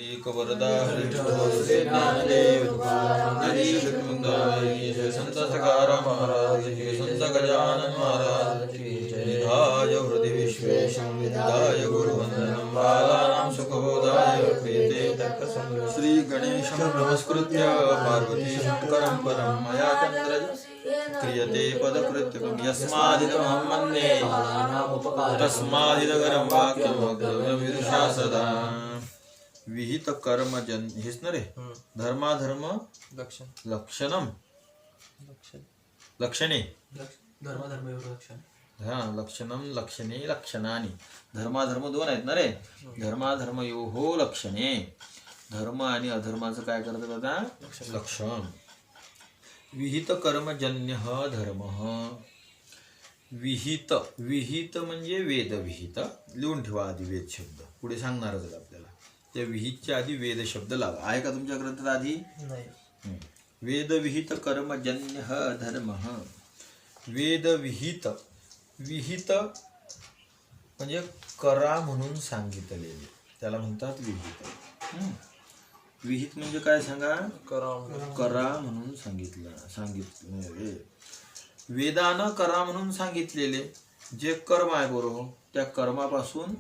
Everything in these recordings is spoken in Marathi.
वरदा श्री ज्ञानदेव संत सकाराम महाराज की, संत गजानन महाराज की जय। विधाय हृदय विश्वेशं विधाय गुरुवंदनं बालानां सुखबोधाय क्रियते तर्कसंग्रहः। श्री गणेशं नमस्कृत्य पार्वती शंकरं परं मया चन्द्रज क्रियते पदकृत्यं यस्मादिदमहं मन्ये तस्मादिदगरं वाक्यमग्रं विदुषा सदा। विहित कर्मजन हेच ना रे, धर्माधर्म लक्षणम लक्षणे हा लक्षणम लक्षणे लक्षणानी, धर्माधर्म दोन आहेत ना रे, धर्माधर्म यो हो लक्षणे, धर्म आणि अधर्माचं काय करतात आता लक्षण। विहित कर्मजन्य धर्म, विहित विहित म्हणजे वेद विहित, लिहून ठेवा आधी वेद शब्द, पुढे सांगणारच आपल्याला। त्या विहितच्या आधी वेद शब्द लावा, आहे का तुमच्या ग्रंथात आधी? वेद विहित कर्मजन्य धर्म, वेद विहित, विहित म्हणजे करा म्हणून सांगितलेले, त्याला म्हणतात विहित। विहित म्हणजे काय सांगा? करा म्हणून सांगितले, वेदानं करा म्हणून सांगितलेले जे कर्म आहे बरोबर, त्या कर्मापासून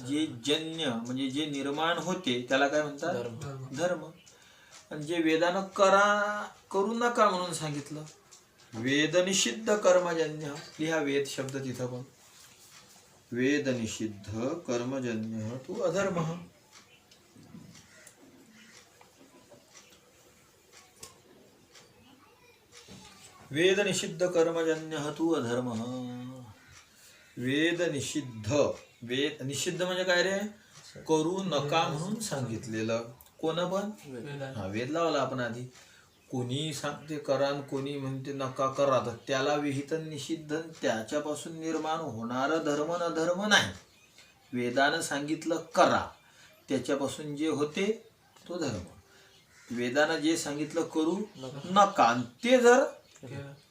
जे जन्य म्हणजे जे निर्माण होते त्याला काय म्हणतात? धर्म। आणि जे वेदानं करू नका म्हणून सांगितलं, वेद निषिद्ध कर्मजन्य, लिहा वेद शब्द तिथं पण, वेद निषिद्ध कर्मजन्य तू अधर्म। वेद निषिद्ध कर्मजन्य तू अधर्म। वेद निषिद्ध, वेद निषिद्ध म्हणजे काय रे? करू नका म्हणून सांगितलेलं, कोण पण हा वेद लावला आपण आधी, कोणी सांगते करा कोणी म्हणते नका करा, तर त्याला विहित निषिद्ध, त्याच्यापासून निर्माण होणारा धर्म न धर्म नाही। वेदानं सांगितलं करा, त्याच्यापासून जे होते तो धर्म। वेदानं जे सांगितलं करू नका, ते जर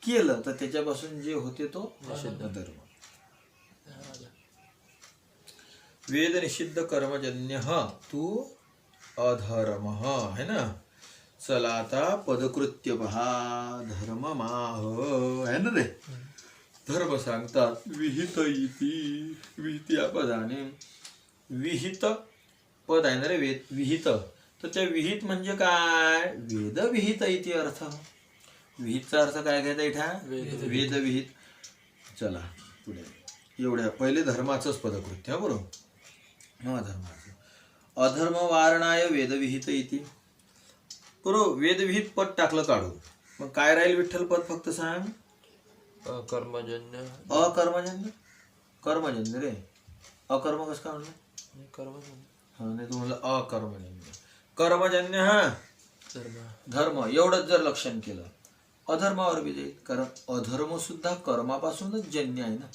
केलं तर त्याच्यापासून जे होते तो धर्म। वेद निषिद्ध कर्मजन्य तू अधर्म है ना। चला आता पदकृत्य पहा, धर्म माह है ना रे, धर्म सांगतात विहित इति, विहित या पदाने, विहित पद आहे ना रे वेद विहित, तर त्या विहित म्हणजे काय? वेद विहित इति अर्थ। विहितचा अर्थ काय घ्यायचा इथं? वेद विहित। चला पुढे, एवढ्या पहिले धर्माचंच पदकृत्य बरोबर, धर्माचं अधर्म वारणाय वेदविहित इति, बरोबर वेदविहित पद टाकलं काढून, मग काय राहील विठ्ठल पद फक्त सांग? कर्मजन्य, अकर्मजन्य, कर्मजन्य रे, अकर्म कसं काय म्हणलं? कर्मजन्य हा नाही तू म्हणलं अकर्मजन्य, कर्मजन्य हा धर्म, एवढंच जर लक्षण केलं अधर्मावर बी जाईल, कारण अधर्म सुद्धा कर्मापासूनच जन्य आहे ना।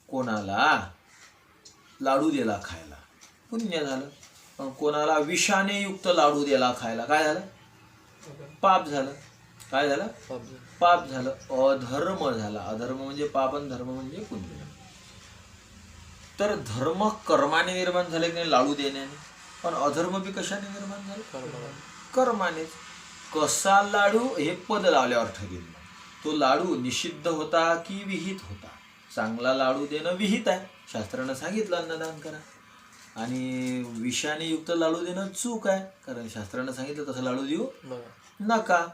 कोणाला लाडू दिला खायला पुण्य झालं, पण कोणाला विषाने युक्त लाडू दिला खायला काय झालं? पाप झालं। काय झालं? पाप झालं, अधर्म झाला। अधर्म म्हणजे पाप आणि धर्म म्हणजे पुण्य। तर धर्म कर्माने निर्माण झाले की नाही, लाडू देण्याने, पण अधर्म बी कशाने निर्माण झाले? कर्माने। कसा लाडू हे पद लावल्यावर ठरेल, तो लाडू निषिद्ध होता की विहित होता? चांगला लाडू देणं विहित आहे, शास्त्रानं सांगितलं अन्नदान करा, आणि विषाने युक्त लाडू देणं चूक आहे, कारण शास्त्रानं सांगितलं तसं लाडू देऊ नका।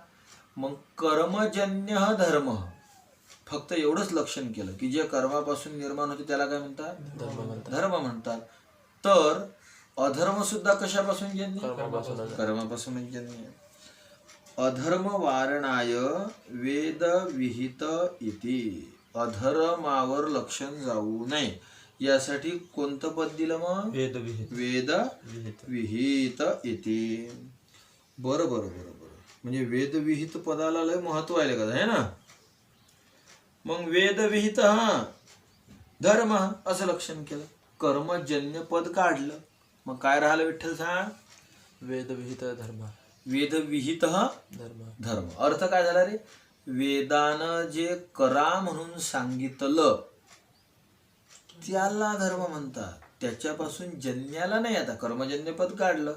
मग कर्मजन्य धर्म, फक्त एवढंच लक्षण केलं की जे कर्मापासून निर्माण होते त्याला काय म्हणतात? धर्म म्हणतात। तर अधर्म सुद्धा कशापासून जन्य? कर्मापासून जन्य। अधर्म वारणाय वेद विहित इति, अधर्मावर लक्षण जाऊ नये यासाठी कोणतं पद दिलं मग? वेद विहित, वेद विहित इति। बरोबर, म्हणजे वेद विहित पदाला लय महत्व आहे का, है ना। मग वेद विहित हा धर्म असं लक्षण केलं, कर्मजन्य पद काढलं, मग काय राहिलं विठ्ठल सांग? वेद विहित धर्म, वेद विहित धर्म। अर्थ काय झाला रे? वेदानं जे करा म्हणून सांगितलं त्याला धर्म म्हणतात, त्याच्यापासून जन्याला नाही. आता कर्मजन्य पद काढलं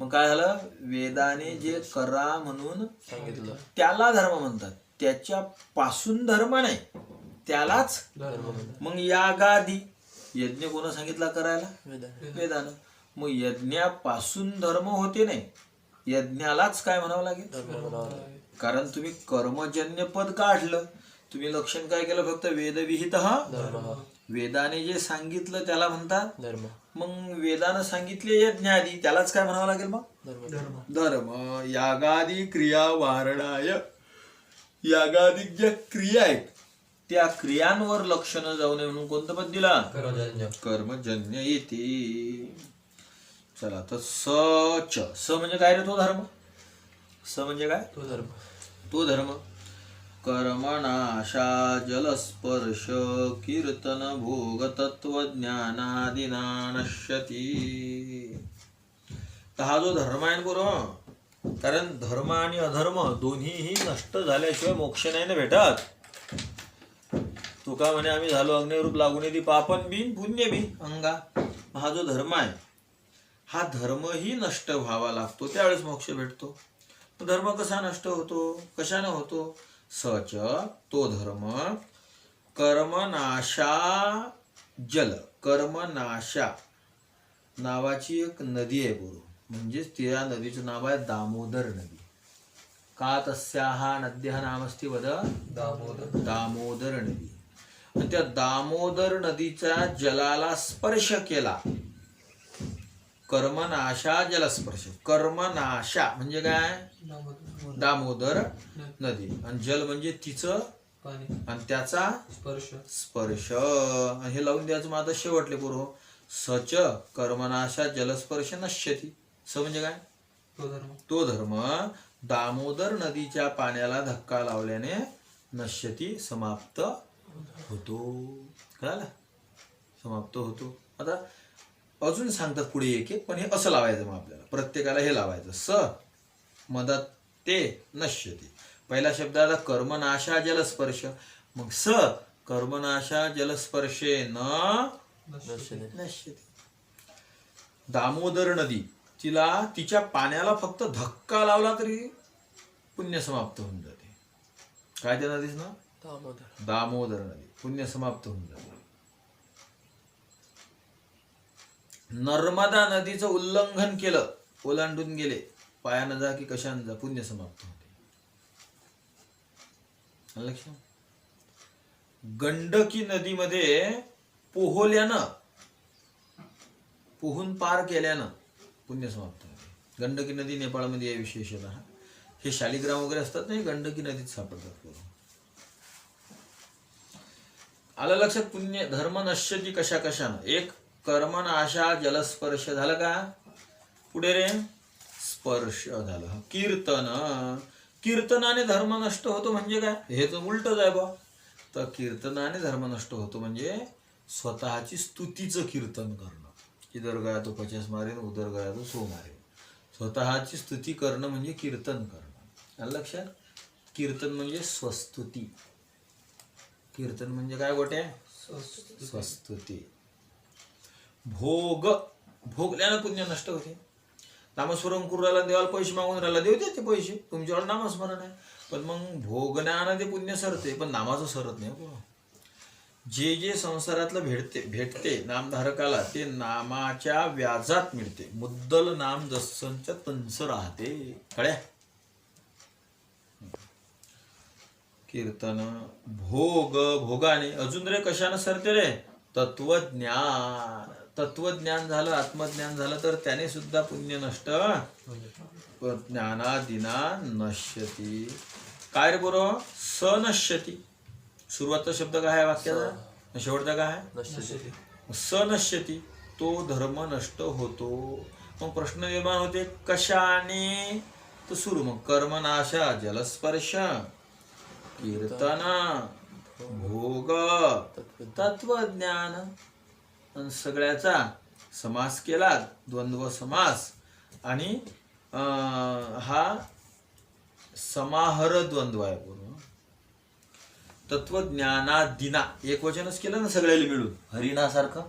मग काय झालं, वेदाने जे करा म्हणून सांगितलं त्याला धर्म म्हणतात, त्याच्यापासून धर्म नाही, त्यालाच धर्म म्हणतात. मग यागादी यज्ञ कोण सांगितला करायला, वेदाने. वेदानं. मग यज्ञापासून धर्म होते नाही, यज्ञालाच काय म्हणावं लागेल, धर्म म्हणावं लागेल. कारण तुम्ही कर्मजन्य पद काढलं, तुम्ही लक्षण काय केलं, फक्त वेदविहित धर्म हा वेदाने जे सांगितलं त्याला म्हणतात. धर्म. मग वेदानं सांगितले यज्ञ आदी, त्यालाच काय म्हणावं लागेल मग धर्म. धर्म. यागादी क्रिया वारणाय, यागादी ज्या क्रिया आहेत त्या क्रियांवर लक्षण जाऊ नये म्हणून कोणतं पद दिला, कर्मजन्य. कर्मजन्य येते. चला तर स म्हणजे काय रे, तो धर्म. स म्हणजे काय, तो धर्म. तो धर्म. कर्मनाशा जलस्पर्श कीर्तन भोग तत्वज्ञानादिना नश्यती. तर हा जो धर्म आहे ना बरोबर, कारण धर्म आणि अधर्म दोन्हीही नष्ट झाल्याशिवाय मोक्ष नाही ना भेटत. तुका म्हणे आम्ही झालो अग्निरूप लागून येते पापन बिन पुण्य बिन अंगा. हा जो धर्म आहे हा धर्मही नष्ट व्हावा लागतो, त्यावेळेस मोक्ष भेटतो. धर्म कसा नष्ट होतो, कशाने होतो, सच तो धर्म कर्मनाशा जल. कर्मनाशा नावाची एक नदी आहे बरोबर, म्हणजेच त्या नदीचं नाव आहे दामोदर नदी. का तस्याहा नद्यः नामस्ति वद, दामोदर. दामोदर नदी. आणि त्या दामोदर नदीच्या जलाला स्पर्श केला, कर्मनाशा जलस्पर्श. कर्मनाशा म्हणजे काय, दामोदर नदी, आणि जल म्हणजे तिचं आणि त्याचा स्पर्श. आणि हे लावून द्यायचं मग आता शेवटले पूर्व. सच कर्मनाशा जलस्पर्श नश्यती. स म्हणजे काय, तो धर्म दामोदर नदीच्या पाण्याला धक्का लावल्याने नश्यती समाप्त होतो. कळालं, समाप्त होतो. आता अजून सांगतात पुढे एक एक, पण हे असं लावायचं मग आपल्याला प्रत्येकाला हे लावायचं. स मदत ते नश्यती. पहिला शब्द आला कर्मनाशा जलस्पर्श, मग स कर्मनाशा जलस्पर्शे न नश्यती. दामोदर नदी, तिला तिच्या पाण्याला फक्त धक्का लावला तरी पुण्य समाप्त होऊन जाते. काय त्या नदीच ना, दामोदर. दामोदर नदी, पुण्य समाप्त होऊन जाते. नर्मदा नदीचं उल्लंघन केलं, ओलांडून गेले, पायानं जा की कशानं जा, पुण्य समाप्त होते. लक्ष. गंडकी नदीमध्ये पोहल्यानं, पोहून पार केल्यानं पुण्य समाप्त होते. गंडकी नदी नेपाळमध्ये आहे विशेषतः. हे शालिग्राम वगैरे असतात ना, हे गंडकी नदीत सापडतात. आलं लक्षात. पुण्य धर्म नश्यती कशा कशानं. एक कर्मनाशा जलस्पर्श झालं का, पुढे रे स्पर्श झालं. कीर्तन, कीर्तनाने धर्म नष्ट होतो म्हणजे काय, हे तर उलटच आहे बा. तर कीर्तनाने धर्म नष्ट होतो म्हणजे स्वतःची स्तुतीचं कीर्तन करणं. इधर गया तो 50 मारेन, उधर गया तो 100 मारेन. स्वतःची स्तुती करणं म्हणजे कीर्तन करणं. आलं लक्षात. कीर्तन म्हणजे स्वस्तुती. कीर्तन म्हणजे काय गोटे, स्वस्तुती. भोग, भोगल्यानं पुण्य नष्ट होते. नामस्मरण करून राहिला, देवाला पैसे मागून राहिला, देव देते पैसे, तुमच्यावर नामस्मरण आहे, पण मग भोगण्यानं ते पुण्य सरते, पण नामाचं सरत नाही. जे जे संसारातलं भेटते नामधारकाला ते नामाच्या व्याजात मिळते. मुद्दल नाम जसंच तंस राहते. कळ्या. कीर्तन भोग, भोगाने. अजून रे कशानं सरते रे, तत्वज्ञान. तत्वज्ञान झालं, आत्मज्ञान झालं तर त्याने सुद्धा पुण्य नष्ट. ज्ञानादिना नश्यती. काय रे बरोबर, सनश्यती. सुरुवातचा शब्द काय आहे वाक्याचा, शेवटचा काय आहे, सनश्यती. तो धर्म नष्ट होतो. मग प्रश्न निर्माण होते कशाने, तर सुरू मग कर्मनाशा जलस्पर्श, कीर्तन, भोग, तत्वज्ञान. सगळ्याचा समास केला, द्वंद्व समास. आणि हा समाहार द्वंद्व आहे पूर्ण. तत्वज्ञानादिना एक वचनच केलं ना सगळ्याला मिळून, हरिणासारखं.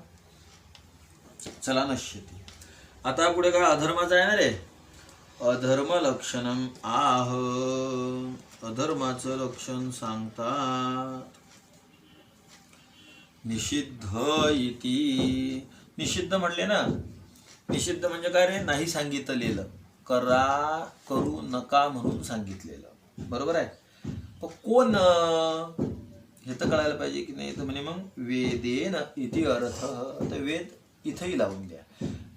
चला नश्यती. आता पुढे काय अधर्माचं आहे ना रे. अधर्म लक्षणम आह. अधर्माचं लक्षण सांगतात. निषिद्ध इति. निषिद्ध म्हणले ना. निषिद्ध म्हणजे काय रे, नाही सांगितलेलं, करू नका म्हणून सांगितलेलं. बरोबर आहे. पण कोण हे तर कळायला पाहिजे की नाही. तर म्हणे मग वेदेन इति अर्थ. तर वेद इथंही लावून द्या.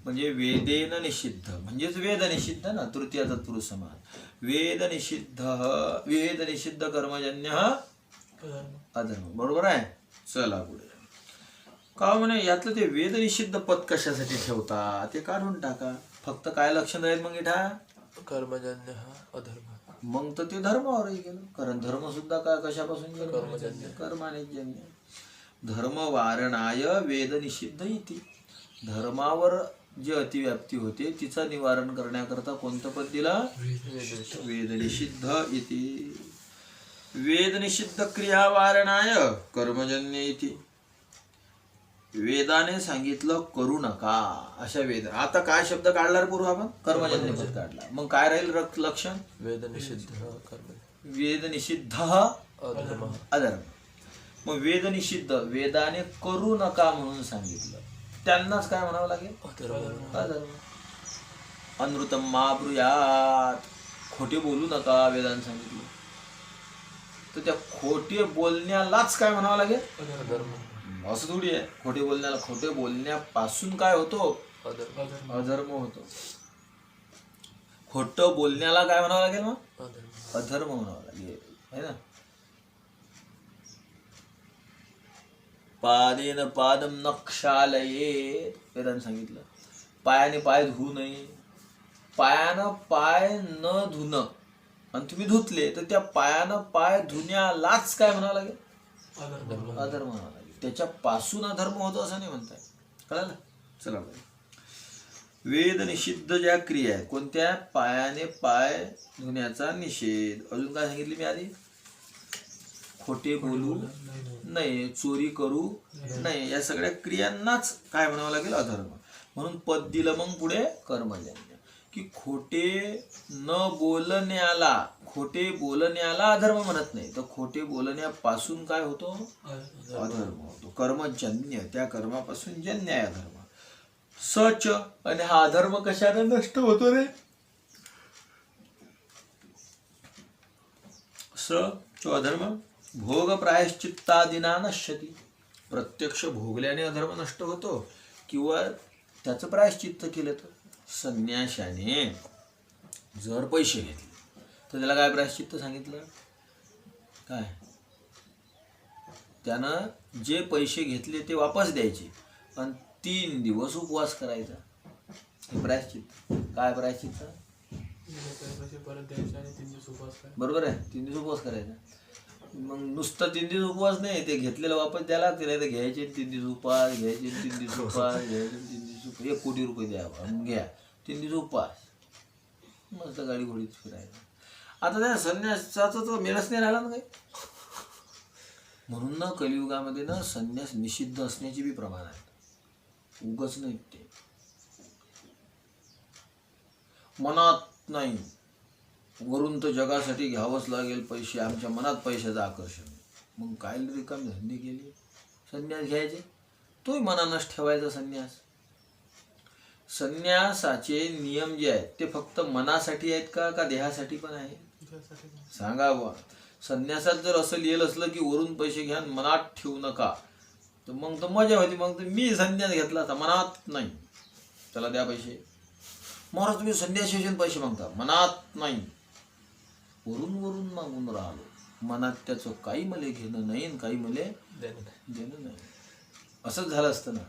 म्हणजे वेदेन निषिद्ध म्हणजेच वेद निषिद्ध ना, तृतीय तत्पुरुष समान. वेद निषिद्ध कर्मजन्य अधर्म. बरोबर आहे. चला पुढे. का म्हणे यातलं ते वेद निषिद्ध पद कशासाठी ठेवता ते काढून टाका. फक्त काय लक्षण राहील मग इथं, कर्मजन्य अधर्म. मग तर ते धर्मावरही गेलं. कारण धर्म सुद्धा काय कशापासून गेलं, कर्मजन्य. कर्माने जन्य. धर्म वारणाय वेद निषिद्ध इति. धर्मावर जे अतिव्याप्ती होते तिचा निवारण करण्याकरता कोणतं पद दिलं, वेद निषिद्ध इति. वेद निषिद्ध क्रिया वारणाय कर्मजन्य इति. वेदाने सांगितलं करू नका अशा वेद. आता काय शब्द काढला रे पूर्व आपण, कर्मजन्य पद काढला. मग काय राहील लक्षण, वेद निषिद्ध कर्म. वेद निषिद्ध अधर्म. अधर्म. मग वेद निषिद्ध वेदाने करू नका म्हणून सांगितलं, त्यांनाच काय म्हणावं लागेल, अधर्म. अधर्म. अनृतम मा ब्रूयात. खोटे बोलू नका वेदाने सांगितलं, तर त्या खोटे बोलण्यालाच काय म्हणावं लागेल, अधर्म. असं थोडी आहे. खोटे बोलण्याला, खोटे बोलण्यापासून काय होतो, अधर्म. अधर्म होतो. खोटं बोलण्याला काय म्हणावं लागेल मग, अधर्म. अधर्म म्हणावं लागेल है ना. पादेन पादम न क्षालयेत. वेदांत सांगितलं पायाने पाय धुवू नये. पायानं पाय न धुणं आणि तुम्ही धुतले तर त्या पायानं पाय धुण्यालाच काय म्हणावं लागेल, अधर्म म्हणावं लागेल. त्याच्यापासून अधर्म होतो असं नाही म्हणताय. कळालं. चला बरं. वेद निषिद्ध ज्या क्रिया आहेत कोणत्या, पायाने पाय धुण्याचा निषेध. अजून काय सांगितले मी आधी, खोटे बोलू नाही, चोरी करू नाही, या सगळ्या क्रियांनाच काय म्हणावं लागेल, अधर्म. म्हणून पद दिलं मग पुढे कर्मजन्य, की खोटे न बोलण्याला, खोटे बोलण्याला अधर्म म्हणत नाही, तर खोटे बोलण्यापासून काय होतो, अधर्म होतो. कर्मजन्य, त्या कर्मापासून जन्य आहे अधर्म. सच. आणि हा अधर्म कशाने नष्ट होतो रे, तो अधर्म भोग प्रायश्चित्तादिना नश्यती. प्रत्यक्ष भोगल्याने अधर्म नष्ट होतो किंवा त्याचं प्रायश्चित्त केलं तर. संन्याशाने जर पैसे घेतले तर त्याला काय प्रायश्चित्त सांगितलं, काय, त्यानं जे पैसे घेतले ते वापस द्यायचे आणि 3 दिवस उपवास करायचा. हे प्रायश्चित्त. काय प्रायश्चित्त, बरोबर आहे. 3 दिवस उपवास करायचा. मग नुसतं 3 दिवस उपवास नाही, ते घेतलेलं वापस द्यायला लागते. नाही तर घ्यायचे 3 दिवस उपवास, घ्यायचे 3 दिवस उपवास, घ्यायचे 3 दिवस उपवास. 1 कोटी रुपये द्या, घ्या 3 दिवस उपवास, मस्त गाडी घोडीत फिरायचं. आता त्या संन्यासाचा तो मेळच नाही राहिला ना काही. म्हणून ना कलियुगामध्ये ना संन्यास निषिद्ध असण्याची बी प्रमाण आहे. उगच नाही, ते मनात नाही, वरून तर जगासाठी घ्यावंच लागेल पैसे, आमच्या मनात पैशाचं आकर्षण. मग काय रिकाम धंदे केले, संन्यास घ्यायचे, तोही मनानच ठेवायचा संन्यास. संन्यासाचे नियम जे आहेत ते फक्त मनासाठी आहेत का देहासाठी पण आहे, सांगा बुवा. संन्यासात जर असं लिहिलं असलं की वरून पैसे घ्या मनात ठेवू नका, तर मग तर मजा होती. मग तर मी संन्यास घेतला तर मनात नाही, चला द्या पैसे. महाराज तुम्ही संन्याशी पैसे मागता, मनात नाही, वरून वरून मागून राहिलो. मनात त्याचं काही मले घेणं नाही आणि काही मले देणं नाही. असंच झालं असतं ना.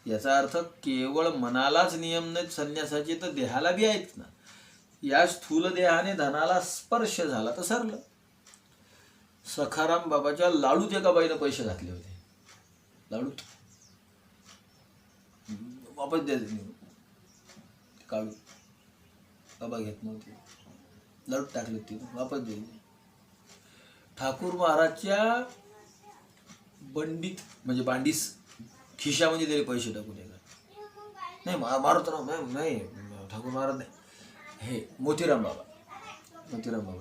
याचा अर्थ केवळ मनालाच नियम नाहीत संन्यासाचे, तर देहाला बी आहेत ना. या स्थूल देहाने धनाला स्पर्श झाला तर सरलं. सखाराम बाबाच्या लाडूत एका बाईनं पैसे घातले होते, लाडूत वापस द्यायचे नाही, काळू बाबा घेत नव्हते, लाडूत टाकले ते वापस द्यायचे. ठाकूर महाराजच्या बंडीत म्हणजे बांडीस खिशामध्ये दिले पैसे टाकून एका. नाही मारुतराव नाही ठाकूर महाराज नाही, हे मोतीराम बाबा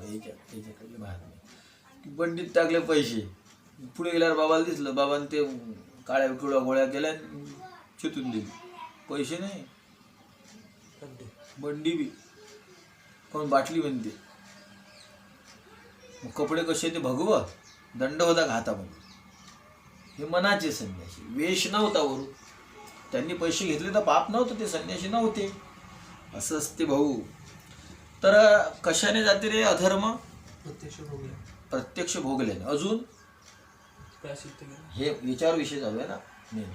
याच्याकडले महाराज पंडित टाकले पैसे, पुढे गेल्यावर बाबाला दिसलं, बाबाने ते काळ्या किळ्या गोळ्या केल्या चितून दिली, पैसे नाही बंडी बी कोण बाटली म्हणते. मग कपडे कसे ते भगव दंड होता का हातामध्ये. हे मनाचे संन्यासी, वेश नव्हता वरून, त्यांनी पैसे घेतले तर पाप नव्हतं, ते संन्यासी नव्हते. असं असते भाऊ. तर कशाने जाते रे अधर्म? प्रत्यक्ष भोगल्याने. अजून हे विचार विषय चालू आहे ना.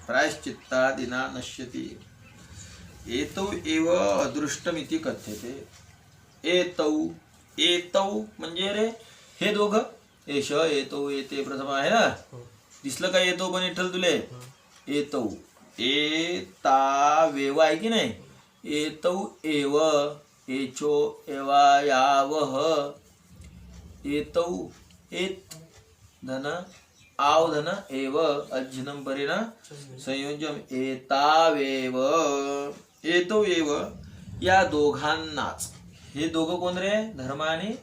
प्रायश्चित्ता दिना नश्यती एतौ एव अदृष्टमिति कथ्यते. एतौ म्हणजे रे हे दोघं, एष येतो येते प्रथम आहे ना, दिसलं का येतो पण विठ्ठल तुले. एतौ एता वेव आहे की नाही, एतौ एव एचो एवा यावह एतौ एत धन आव धन एव अज्जनम परेना संयोजम एतावेव एतो एव या दोघांनाच. हे दोघं कोण रे? धर्म आणि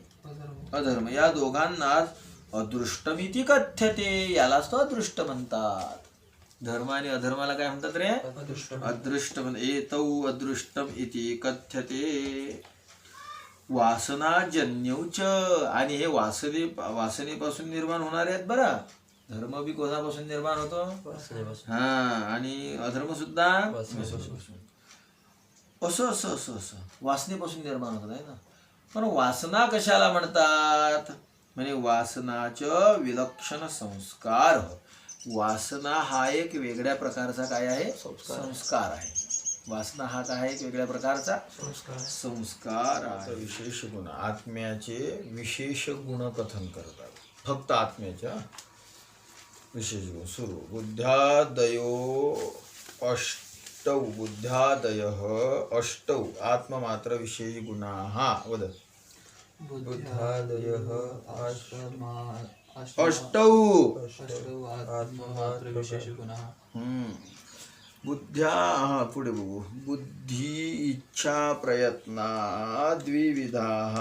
अधर्म. या दोघांनाच अदृष्टमिति कथ्यते, यालाच तो अदृष्ट म्हणतात. धर्म आणि अधर्माला काय म्हणतात रे? अदृष्ट. एतौ अदृष्टम इति कथ्यते. वासनाजन्यौच, आणि हे वासनेपासून निर्माण होणारे आहेत बरं. धर्म बी कोणापासून निर्माण होतो? हा, आणि अधर्म सुद्धा असं वासनेपासून निर्माण होत आहे ना. पण वासना कशाला म्हणतात? म्हणजे वासनाचं विलक्षण संस्कार. वासना हा एक वेगळ्या प्रकारचा काय आहे? संस्कार आहे. वासना हा काय आहे? एक वेगळ्या प्रकारचा संस्कार आहे. विशेष गुण, आत्म्याचे विशेष गुण कथन करतात. फक्त आत्म्याच्या विशेष गुण. सुरू बुद्ध्यादयो अष्टौ. बुद्ध्यादयः अष्टौ आत्ममात्र विशेष गुणाः. वद. बुद्ध्यादयः अष्टौ आत्ममात्र विशेष गुणाः. बुद्ध्या पुढे बघू. बुद्धी इच्छा प्रयत्ना द्विविधाः.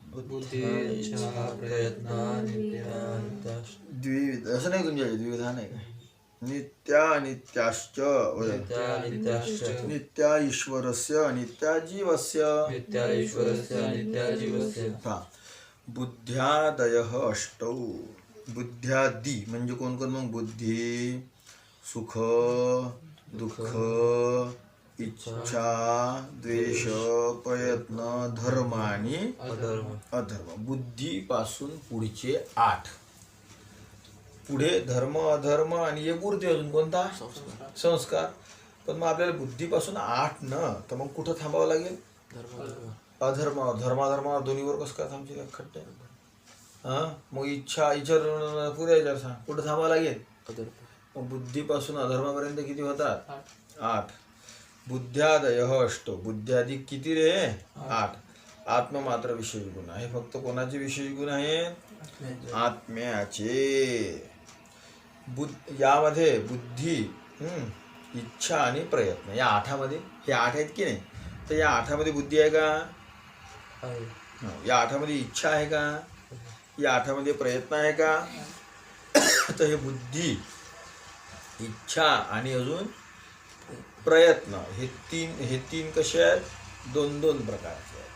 बुद्धिच्छा प्रयत्ना द्विविध असं नाही तुमच्याकडे? द्विविधा नाही का? नित्या अनित्याश्च. नित्या ईश्वरस्य अनित्या जीवस्य. नित्या ईश्वरस्य अनित्या जीवस्य. बुद्ध्यादयः अष्टौ. बुद्ध्यादी म्हणजे कोण कोण मग? बुद्धी, सुख, दुःख, इच्छा, द्वेष, प्रयत्न, धर्म आणि अधर्म. बुद्धीपासून पुढचे 8. पुढे धर्म अधर्म आणि एक उरते अजून कोणता? संस्कार. पण मग आपल्याला बुद्धीपासून 8 न, तर मग कुठं थांबावं लागेल? अधर्म धर्माधर्म दोन्हीवर कसं काय थांबचे खट्टे? हां, मग इच्छा पुढे याच्यावर सांग कुठं थांबावं लागेल? मग बुद्धीपासून अधर्मापर्यंत किती होतात? 8. बुद्ध्यादयः अष्टौ. बुद्ध्यादी किती रे? 8. आत्ममात्र विशेष गुण आहे. फक्त कोणाचे विशेष गुण आहेत? आत्म्याचे. यामध्ये बुद्धी, इच्छा आणि प्रयत्न या 8मध्ये, हे 8 आहेत की नाही? तर या 8मध्ये बुद्धी आहे का? या 8मध्ये इच्छा आहे का? या 8मध्ये प्रयत्न आहे का? तर हे बुद्धी, इच्छा आणि अजून प्रयत्न हे तीन कसे आहेत? 2 प्रकारचे आहेत.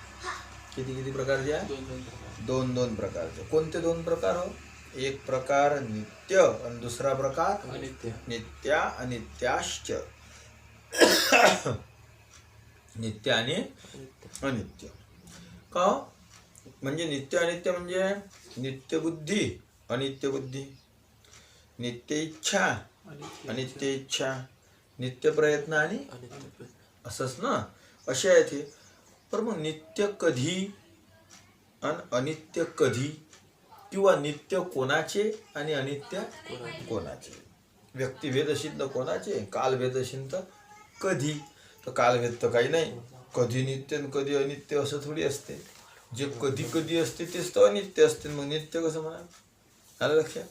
किती प्रकारचे आहेत? 2 प्रकारचे. कोणते 2 प्रकार हो? एक प्रकार नित्य आणि दुसरा प्रकार अनित्य. नित्या अनित्याश्च. नित्य आणि अनित्य का? म्हणजे नित्य अनित्य म्हणजे नित्य बुद्धी, अनित्य बुद्धी. नित्य इच्छा, अनित्य इच्छा. नित्य प्रयत्न आणि असंच ना, असे आहेत हे. पण मग नित्य कधी आणि अनित्य कधी, किंवा नित्य कोणाचे आणि अनित्य कोणाचे? व्यक्तिभेद असेल तर कोणाचे, कालभेद असेल तर कधी. तर कालभेद तर काही नाही. कधी नित्य आणि कधी अनित्य असं थोडी असते. जे कधी कधी असते तेच तर अनित्य असते. मग नित्य कसं म्हणा? आलं लक्षात?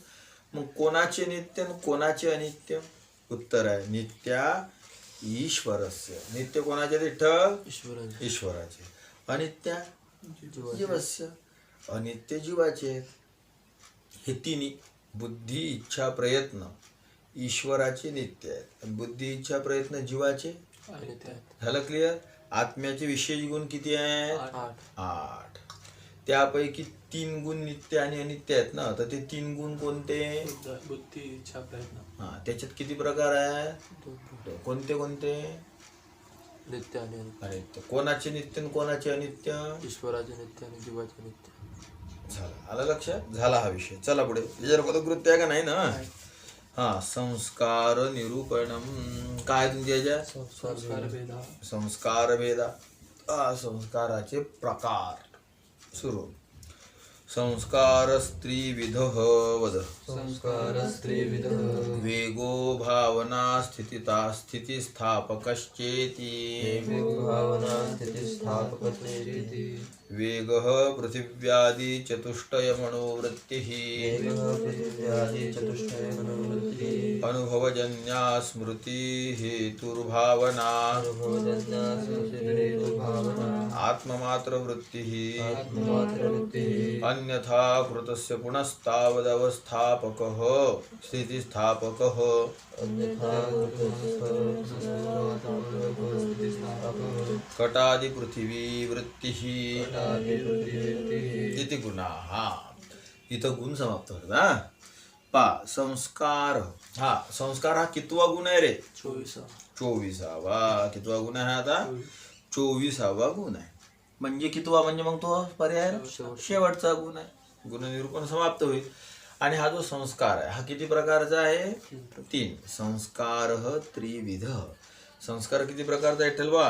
मग कोणाचे नित्य आणि कोणाचे अनित्य? उत्तर आहे नित्या ईश्वरस्य नित्य कोणाचे विठ्ठल ईश्वराचे ईश्वराचे अनित्य जीवस्य अनित्य जीवाचे हे तिन्ही बुद्धी इच्छा प्रयत्न ईश्वराचे नित्य आहेत आणि बुद्धी इच्छा प्रयत्न जीवाचे आणि त्यात झालं क्लिअर आत्म्याचे विशेष गुण किती आहेत 8 8 त्यापैकी 3 गुण नित्य आणि अनित्य आहेत ना तर ते 3 गुण कोणते बुद्धी इच्छा प्रयत्न हा त्याच्यात किती प्रकार आहेत कोणते कोणते नित्य आणि अनित्य कोणाचे नित्य आणि कोणाचे अनित्य ईश्वराचे नित्य आणि जीवाचे नित्य झालं आलं लक्षात झाला हा विषय चला पुढे याच्यावर पदकृत्य आहे का नाही ना हा संस्कार निरूपणम काय तुमच्या याच्या संस्कार भेदा संस्कार भेदा संस्काराचे प्रकार सुरू संस्कार स्त्रीविध वद संस्कार स्त्रीविध वेगो भावना स्थितिस्थापकश्चेति भावना स्थितिस्थापकस्येति वेग पृथिव्यादि चतुष्टय मनोवृत्तिः पृथिव्यादि चतुष्टय मनोवृत्तिः अनुभवजन्या स्मृति हेतुर्भावना अनुभवजन्या स्मृतिर्हेतुर्भावना आत्ममात्र वृत्तिः आत्ममात्रवृत्तिः अन्यथा कृतस्य पुनस्तावदवस्थापकः स्थितिस्थापकः अन्यथा कटादि पृथिवी वृत्तिः पृथिवी इति गुणाः इथं गुण समाप्त होतात हा पा संस्कार हा संस्कार हा कितवा गुण आहे रे 24वा कितवा गुण आहे आता 24वा गुण आहे म्हणजे कितवा म्हणजे मग तो पर्याय शेवटचा गुण आहे गुणनिरूपण समाप्त होईल आणि हा जो संस्कार आहे हा किती प्रकारचा आहे 3 संस्कार त्रिविध संस्कार किती प्रकारचा आहे ठेलवा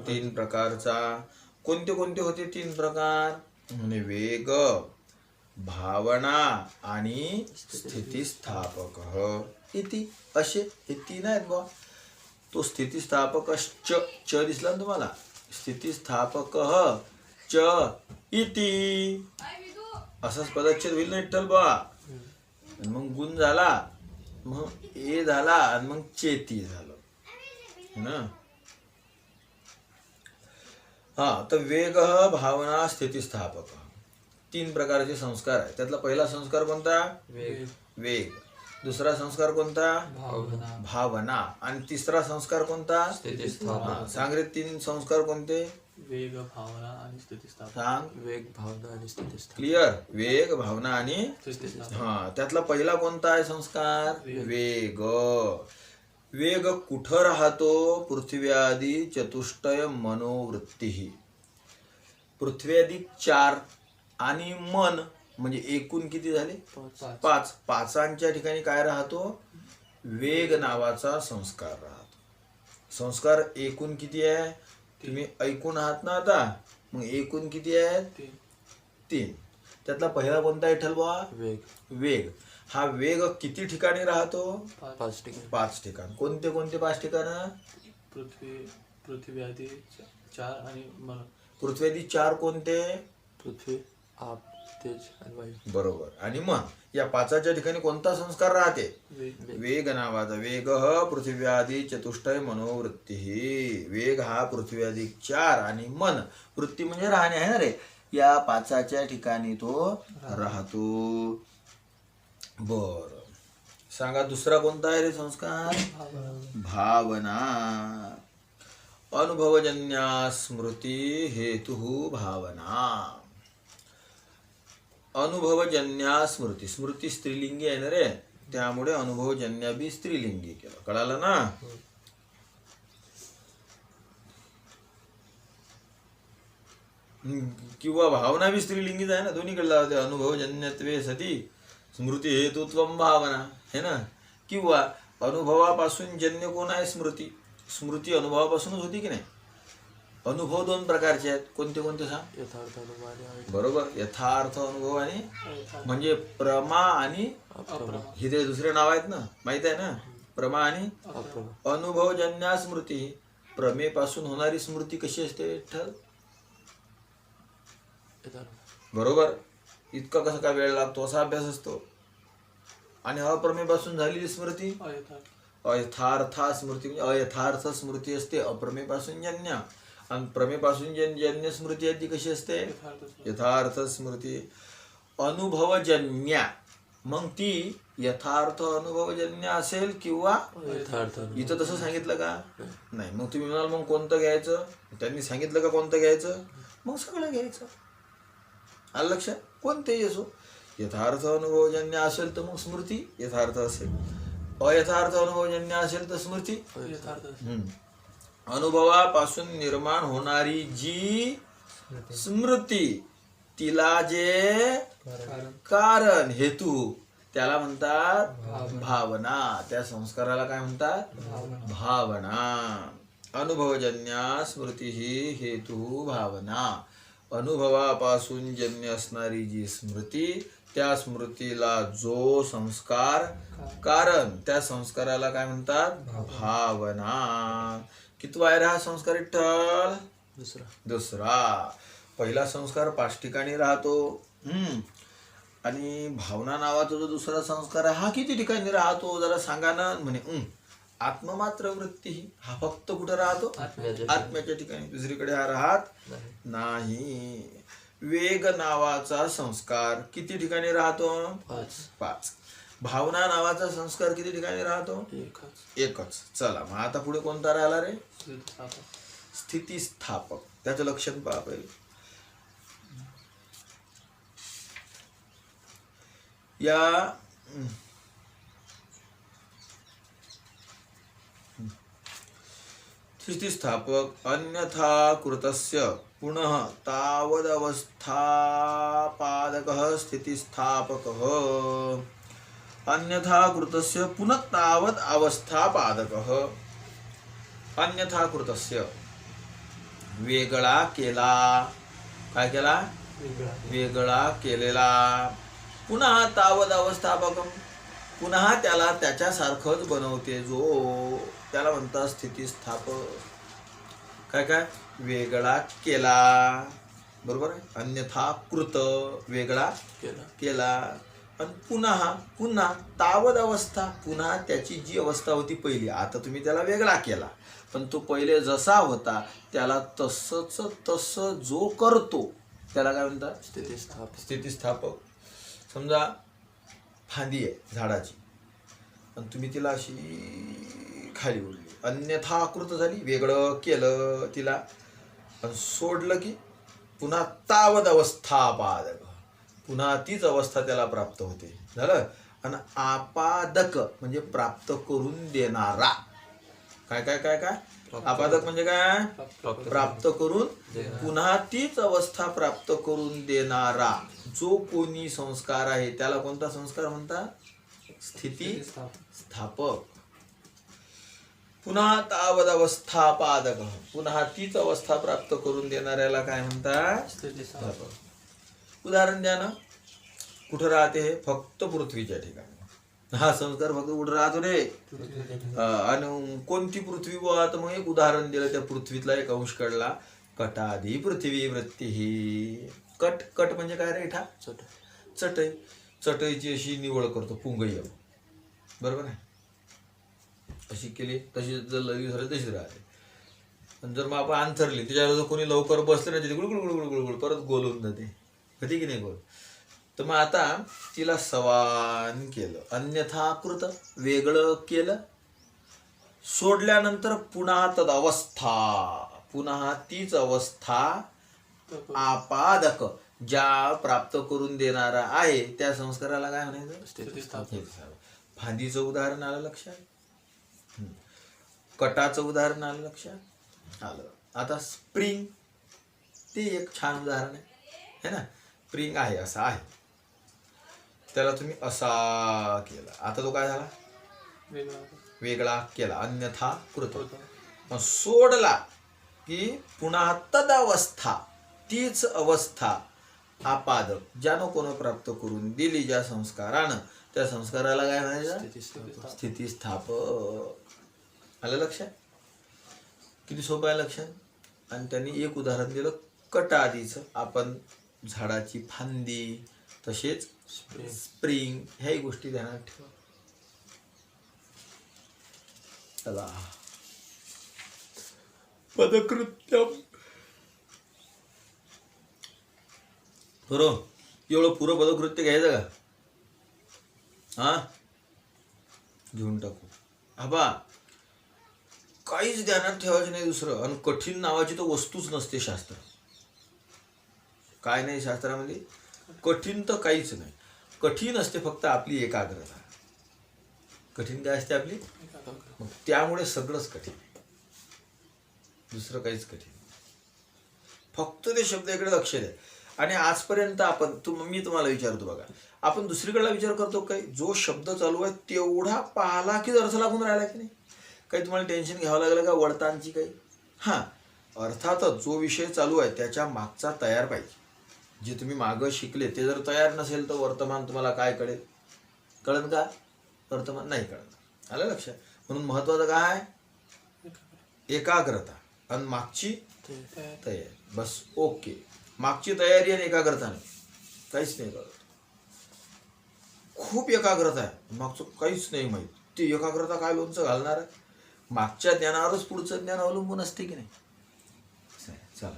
3 प्रकारचा कोणते कोणते होते 3 प्रकार म्हणजे वेग भावना आणि स्थितिस्थापक इति असे हे 3 आहेत बा तो स्थितिस्थापक च दिसला ना तुम्हाला स्थितिस्थापक च इति असाच पदच्छेद होईल ना विठ्ठल बा मग गुण झाला मग ए झाला आणि मग चेती झालं ना हा तर वेग भावना स्थितिस्थापक 3 प्रकारचे संस्कार आहे त्यातला पहिला संस्कार कोणता वेग दुसरा संस्कार कोणता भावना आणि तिसरा संस्कार कोणता स्थितिस्थापक सांग रे 3 संस्कार कोणते वेग भावना आणि स्थितिस्थापक सांग वेग भावना आणि स्थितिस्थापक क्लिअर वेग भावना आणि स्थितिस्थापक हा त्यातला पहिला कोणता आहे संस्कार वेग वेग कुठं राहतो पृथ्व्यादी चतुष्टय मनोवृत्ती पृथ्व्यादी 4 आणि मन म्हणजे एकूण किती झाले 5 पाचांच्या ठिकाणी काय राहतो वेग नावाचा संस्कार राहतो संस्कार एकूण किती आहे तुम्ही ऐकून आहात ना आता मग एकूण किती आहेत 3 त्यातला पहिला कोणता आहे ठरवा वेग हा वेग किती ठिकाणी राहतो 5 ठिकाण कोणते कोणते 5 ठिकाण पृथ्वी आधी 4 आणि मन पृथ्वीआधी 4 कोणते पृथ्वी आप तेज आणि वायू बरोबर आणि मन या 5च्या ठिकाणी कोणता संस्कार राहते वेग नावाचा वेग पृथ्व्यादी चतुष्टय मनोवृत्ती वेग हा पृथ्व्यादी 4 आणि मन वृत्ती म्हणजे राहणे आहे ना रे या 5च्या ठिकाणी तो राहतो बर सांगा दुसरा कोणता आहे रे संस्कार भावना अनुभवजन्या स्मृती हेतु भावना अनुभवजन्या स्मृती स्मृती स्त्रीलिंगी आहे ना रे त्यामुळे अनुभवजन्या बी स्त्रीलिंगी केलं कळालं ना किंवा भावना बी स्त्रीलिंगीच आहे ना दोन्हीकडे लावते अनुभवजन्यत्वे सती स्मृती हेतुत्व भावना है ना किंवा अनुभवापासून जन्य कोण आहे स्मृती स्मृती अनुभवापासूनच होती की नाही अनुभव 2 प्रकारचे आहेत कोणते कोणते सांग यथार्थ अनुभव आणि बरोबर यथार्थ अनुभव आणि म्हणजे प्रमा आणि हे ते दुसरे नाव आहेत ना माहित आहे ना प्रमा आणि अनुभवजन्य स्मृती प्रमेपासून होणारी स्मृती कशी असते विठ्ठल बरोबर इतका कसा काय वेळ लागतो असा अभ्यास असतो आणि अप्रमेपासून झालेली स्मृती अयथार्था स्मृती म्हणजे अयथार्थ स्मृती असते अप्रमेपासून जन्य, आणि प्रमेपासून जन्य स्मृती आहे ती कशी असते? यथार्थ स्मृती. अनुभवजन्य, मग ती यथार्थ अनुभवजन्य असेल किंवा यथार्थ इथं तसं सांगितलं का? नाही. मग तुम्ही म्हणाल मग कोणतं घ्यायचं? त्यांनी सांगितलं का कोणतं घ्यायचं? मग सगळं घ्यायचं. आलं लक्षात? कोणतेही असो. यथार्थ अनुभवजन्य असेल तर मग स्मृती यथार्थ असेल, अयथार्थ अनुभवजन्य असेल तर स्मृती यथार्थ अनुभवापासून निर्माण होणारी जी स्मृती, तिला जे कारण हेतू त्याला म्हणतात भावना. त्या संस्काराला काय म्हणतात? भावना. अनुभवजन्य स्मृती ही हेतू भावना. अनुभवापासून जन्य असणारी जी स्मृती, त्या स्मृतीला जो संस्कार कारण, त्या संस्काराला काय म्हणतात? भावना. कितवा आहे हा संस्कार विठ्ठल? दुसरा. पहिला संस्कार 5 ठिकाणी राहतो. आणि भावना नावाचा जो दुसरा संस्कार आहे हा किती ठिकाणी राहतो जरा सांगा ना. म्हणे आत्ममात्र वृत्ती, हा फक्त कुठं राहतो? आत्म्याच्या ठिकाणी. दुसरीकडे हा राहत नाही. वेग नावाचा संस्कार किती ठिकाणी राहतो? 5. भावना नावाचा संस्कार किती ठिकाणी राहतो? एकच. चला मग आता पुढे कोणता राहिला रे? स्थितिस्थापक. त्याचं लक्षण पहा पहिले. या स्थितिस्थापक अन्यथा कृतस्य पुनः तावदवस्थापादकः स्थितिस्थापकः. अन्यथा कृतस्य पुनः तावद अवस्थापादकः. अन्यथा कृतस्य वेगळा केला. काय केला? वेगळा केलेला. पुन्हा तावद अवस्थापकम, पुन्हा त्याला त्याच्यासारखंच बनवते जो, त्याला म्हणतात स्थितिस्थापक. काय काय? वेगळा केला. बरोबर आहे. अन्यथा कृत, वेगळा केला. आणि पुन्हा तावद अवस्था, पुन्हा त्याची जी अवस्था होती पहिली, आता तुम्ही त्याला वेगळा केला, पण तो पहिले जसा होता त्याला तसंच जो करतो त्याला काय म्हणतात? स्थितिस्थापक. समजा फांदी आहे झाडाची आणि तुम्ही तिला अशी खाली ओढली, अन्यथा कृत झाली, वेगळं केलं तिला, आणि सोडलं की पुन्हा तावद अवस्थापादक, पुन्हा तीच अवस्था त्याला प्राप्त होते. झालं. आणि आपादक म्हणजे प्राप्त करून देणारा. काय काय काय काय? आपादक म्हणजे काय? प्राप्त करून, पुन्हा तीच अवस्था प्राप्त करून देणारा जो कोणी संस्कार आहे त्याला कोणता संस्कार म्हणतात? स्थितिस्थापक. पुन्हा तावद अवस्थापादक, पुन्हा तीच अवस्था प्राप्त करून देणाऱ्याला काय म्हणतात? स्थितिस्थापक. उदाहरण द्या ना. कुठं राहते हे? फक्त पृथ्वीच्या ठिकाणी. हा संस्कार फक्त कुठं राहतो रे? आणि कोणती पृथ्वी बुवा? तर मग एक उदाहरण दिलं. त्या पृथ्वीतला एक अंश काढला. कटादी पृथ्वी वृत्ती ही. कट म्हणजे काय रे? इठा चटई. चटईची अशी निवड करतो पुंगई. बरोबर आहे. अशी केली तशी जर लवी झाली तशी राहते. आणि जर मग आपण अंथरली त्याच्यावर जर कोणी लवकर बसलं ना तिथे गुळगुळ परत गोल होऊन जाते. कधी की नाही गोल. तर मग आता तिला सवान केलं, अन्यथा कृत, वेगळं केलं, सोडल्यानंतर पुन्हा तद अवस्था, पुन्हा तीच अवस्था आपादक, ज्या प्राप्त करून देणारा आहे त्या संस्काराला काय म्हणायचं? फांदीचं उदाहरण आलं लक्षात. कटाचं उदाहरण आलं लक्षात आलं. आता स्प्रिंग, ते एक छान उदाहरण आहे ना. स्प्रिंग आहे, असा आहे, त्याला तुम्ही असा केला, आता तो काय झाला? वेगळा केला, अन्यथा कृत. सोडला की पुन्हा तदवस्था, तीच अवस्था आपादक, ज्यानं कोण प्राप्त करून दिली ज्या संस्कारानं, त्या संस्काराला काय म्हणायचं? स्थितिस्थापक. आलं लक्षात? किती सोपं आहे लक्षात. आणि त्यांनी एक उदाहरण दिलं कट आधीचं. आपण झाडाची फांदी तसेच स्प्रिंग ह्याही गोष्टी ध्यानात ठेवा. चला पदकृत्यम बरोबर एवढं पुरं पदकृत्य घ्यायचं का? हा घेऊन टाकू. आबा काहीच ध्यानात ठेवायचं नाही दुसरं. आणि कठीण नावाची तर वस्तूच नसते शास्त्र. काय नाही शास्त्रामध्ये कठीण तर काहीच नाही. कठीण असते फक्त आपली एकाग्रता. कठीण काय असते आपली? मग त्यामुळे सगळंच कठीण, दुसरं काहीच कठीण. फक्त ते शब्दाकडे लक्ष द्या. आणि आजपर्यंत आपण मी तुम्हाला विचारतो बघा, आपण दुसरीकडला विचार करतो काय? जो शब्द चालू आहे तेवढा पाहला की अर्थ लागून राहिला की नाही? काही तुम्हाला टेन्शन घ्यावं लागलं का वडतांची काही? हां, अर्थातच जो विषय चालू आहे त्याच्या मागचा तयार पाहिजे. जे तुम्ही मागं शिकले ते जर तयार नसेल तर वर्तमान तुम्हाला काय कळेल? कळेल का? वर्तमान नाही कळणार. आलं लक्षात? म्हणून महत्वाचं काय? एकाग्रता आणि मागची तयारी. बस ओके. मागची तयारी आणि एकाग्रता नाही, काहीच नाही कळत. खूप एकाग्रता आहे, मागचं काहीच नाही माहीत. ती एकाग्रता काय लोणचं घालणार आहे? मागच्या ज्ञानावरच पुढचं ज्ञान अवलंबून असते की नाही? चला,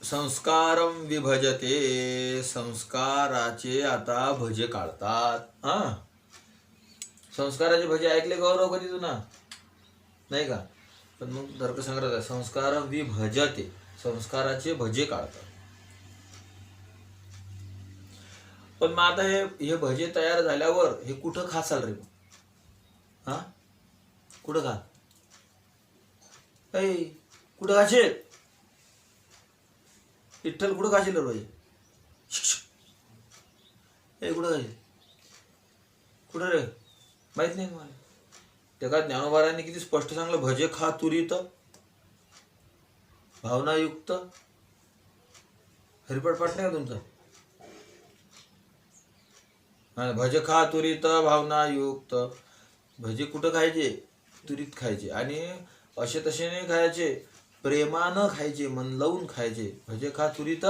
संस्कारम विभजते. संस्काराचे आता भजे काढतात. हा, संस्काराचे भजे ऐकले गौरव कधी तू ना? नाही का? पण मग तर्कसंग्रह आहे, संस्कार विभजते, संस्काराचे भजे काढतात. पण मग आता हे भजे तयार झाल्यावर हे कुठं खासाल रे? हा, कुठं खा? कुठं खाशील? विठ्ठल कुठं खाशील रे भजे? कुठं खाशील? कुठं रे? माहित नाही मला. त्या का ज्ञानोबारांनी किती स्पष्ट सांगलं, भजे खा तुरीत भावनायुक्त. हरिपाठ पाठ नाही का तुमचं? भजे खा तुरीत भावनायुक्त. भजे कुठं खायचे? तुरीत खायचे. आणि असे तसे नाही खायचे, प्रेमानं खायचे, मन लावून खायचे. भजे खा तुरीत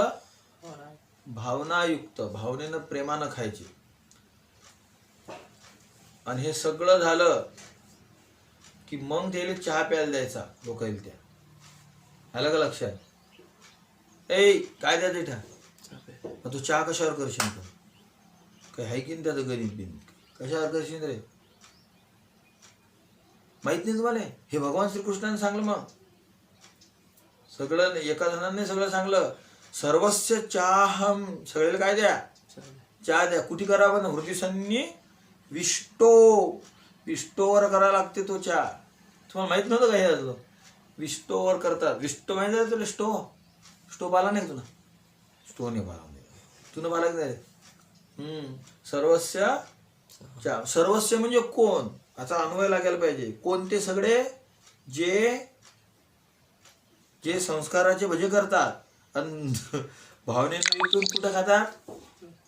भावनायुक्त, भावनेनं प्रेमानं खायचे. आणि हे सगळं झालं की मग त्याला चहा प्यायला द्यायचा लोकांना. त्या आलं का लक्षात? काय द्यायचं ठा? मग तू चहा कशावर करशील? काही आहे की नाही त्याचं गणित बिन? कशावर करशील रे? माहित नाही तुम्हाला? हे भगवान श्रीकृष्णाने सांगलं. मग सगळं एका जणांनी सगळं सांगलं. सर्वस्य चाहम, सगळ्याला काय द्या? चहा द्या. कुठे करावं ना? हृदयसन्नी विष्टो, विष्टोवर करायला लागते तो चहा. तुम्हाला माहित नव्हतं का? हे विष्टोवर करतात. विष्टो माहिती आहे तुला? स्टो पाला नाही तुला? स्टो नाही पाला, तुला पाला की नाही? सर्वस्य चहा. सर्वस्य म्हणजे कोण? आता अन्वय लागायला पाहिजे. कोणते? सगळे जे जे संस्काराचे भजे करतात आणि भावनेने विकून कुठं खातात?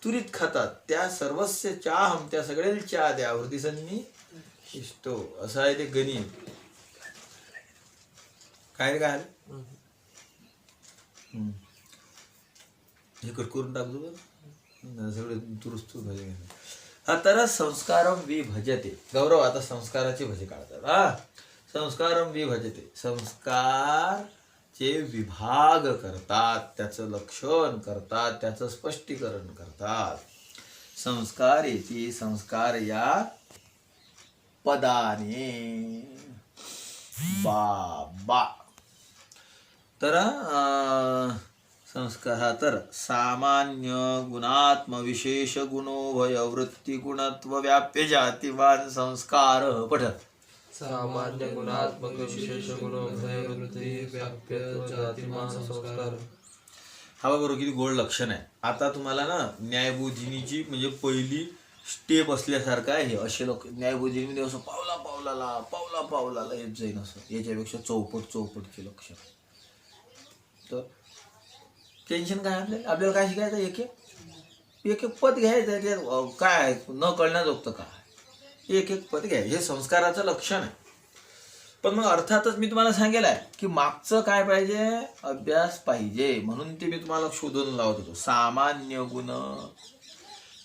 तुरीत खातात. त्या सर्वस्य चाहम, त्या सगळ्याला चहा द्या. हृदयसन्नी इष्टो, असं आहे ते गणित. काय रे काय? हे कट करून टाकतो बरं, सगळे दुरुस्त भजे. हा, तर संस्कारम विभजते. गौरव आता संस्काराचे भजे काढतात. हा, संस्कारम विभजते, संस्कारचे विभाग करतात, त्याचं लक्षण करतात, त्याचं स्पष्टीकरण करतात. संस्कार येते, संस्कार या पदाने. बाबा तर संस्कार हा तर सामान्य गुणात्म विशेष गुणोभय वृत्ती गुणत्व व्याप्य जातिवान संस्कार. पठत. सामान्य गुणात्मक विशेष गुणोभय वृत्ती व्याप्य जातिमान संस्कार. हा बरोबर, किती गोड लक्षण आहे. आता तुम्हाला ना न्यायबोधिनीची म्हणजे पहिली स्टेप असल्यासारखं आहे हे. असे लोक न्यायबोधिनीमध्ये असं पावला पावलाला येत जाईन, असं याच्यापेक्षा चौपटचे लक्षण. तर टेन्शन काय आपल्याला काय शिकायचं? एक एक पद घ्यायचं. ते काय न कळण्याजोगतं काय? एक पद घ्यायचं. हे संस्काराचं लक्षण आहे. पण मग अर्थातच मी तुम्हाला सांगेल आहे की मागचं काय पाहिजे? अभ्यास पाहिजे. म्हणून ते मी तुम्हाला शोधून लावत होतो. सामान्य गुण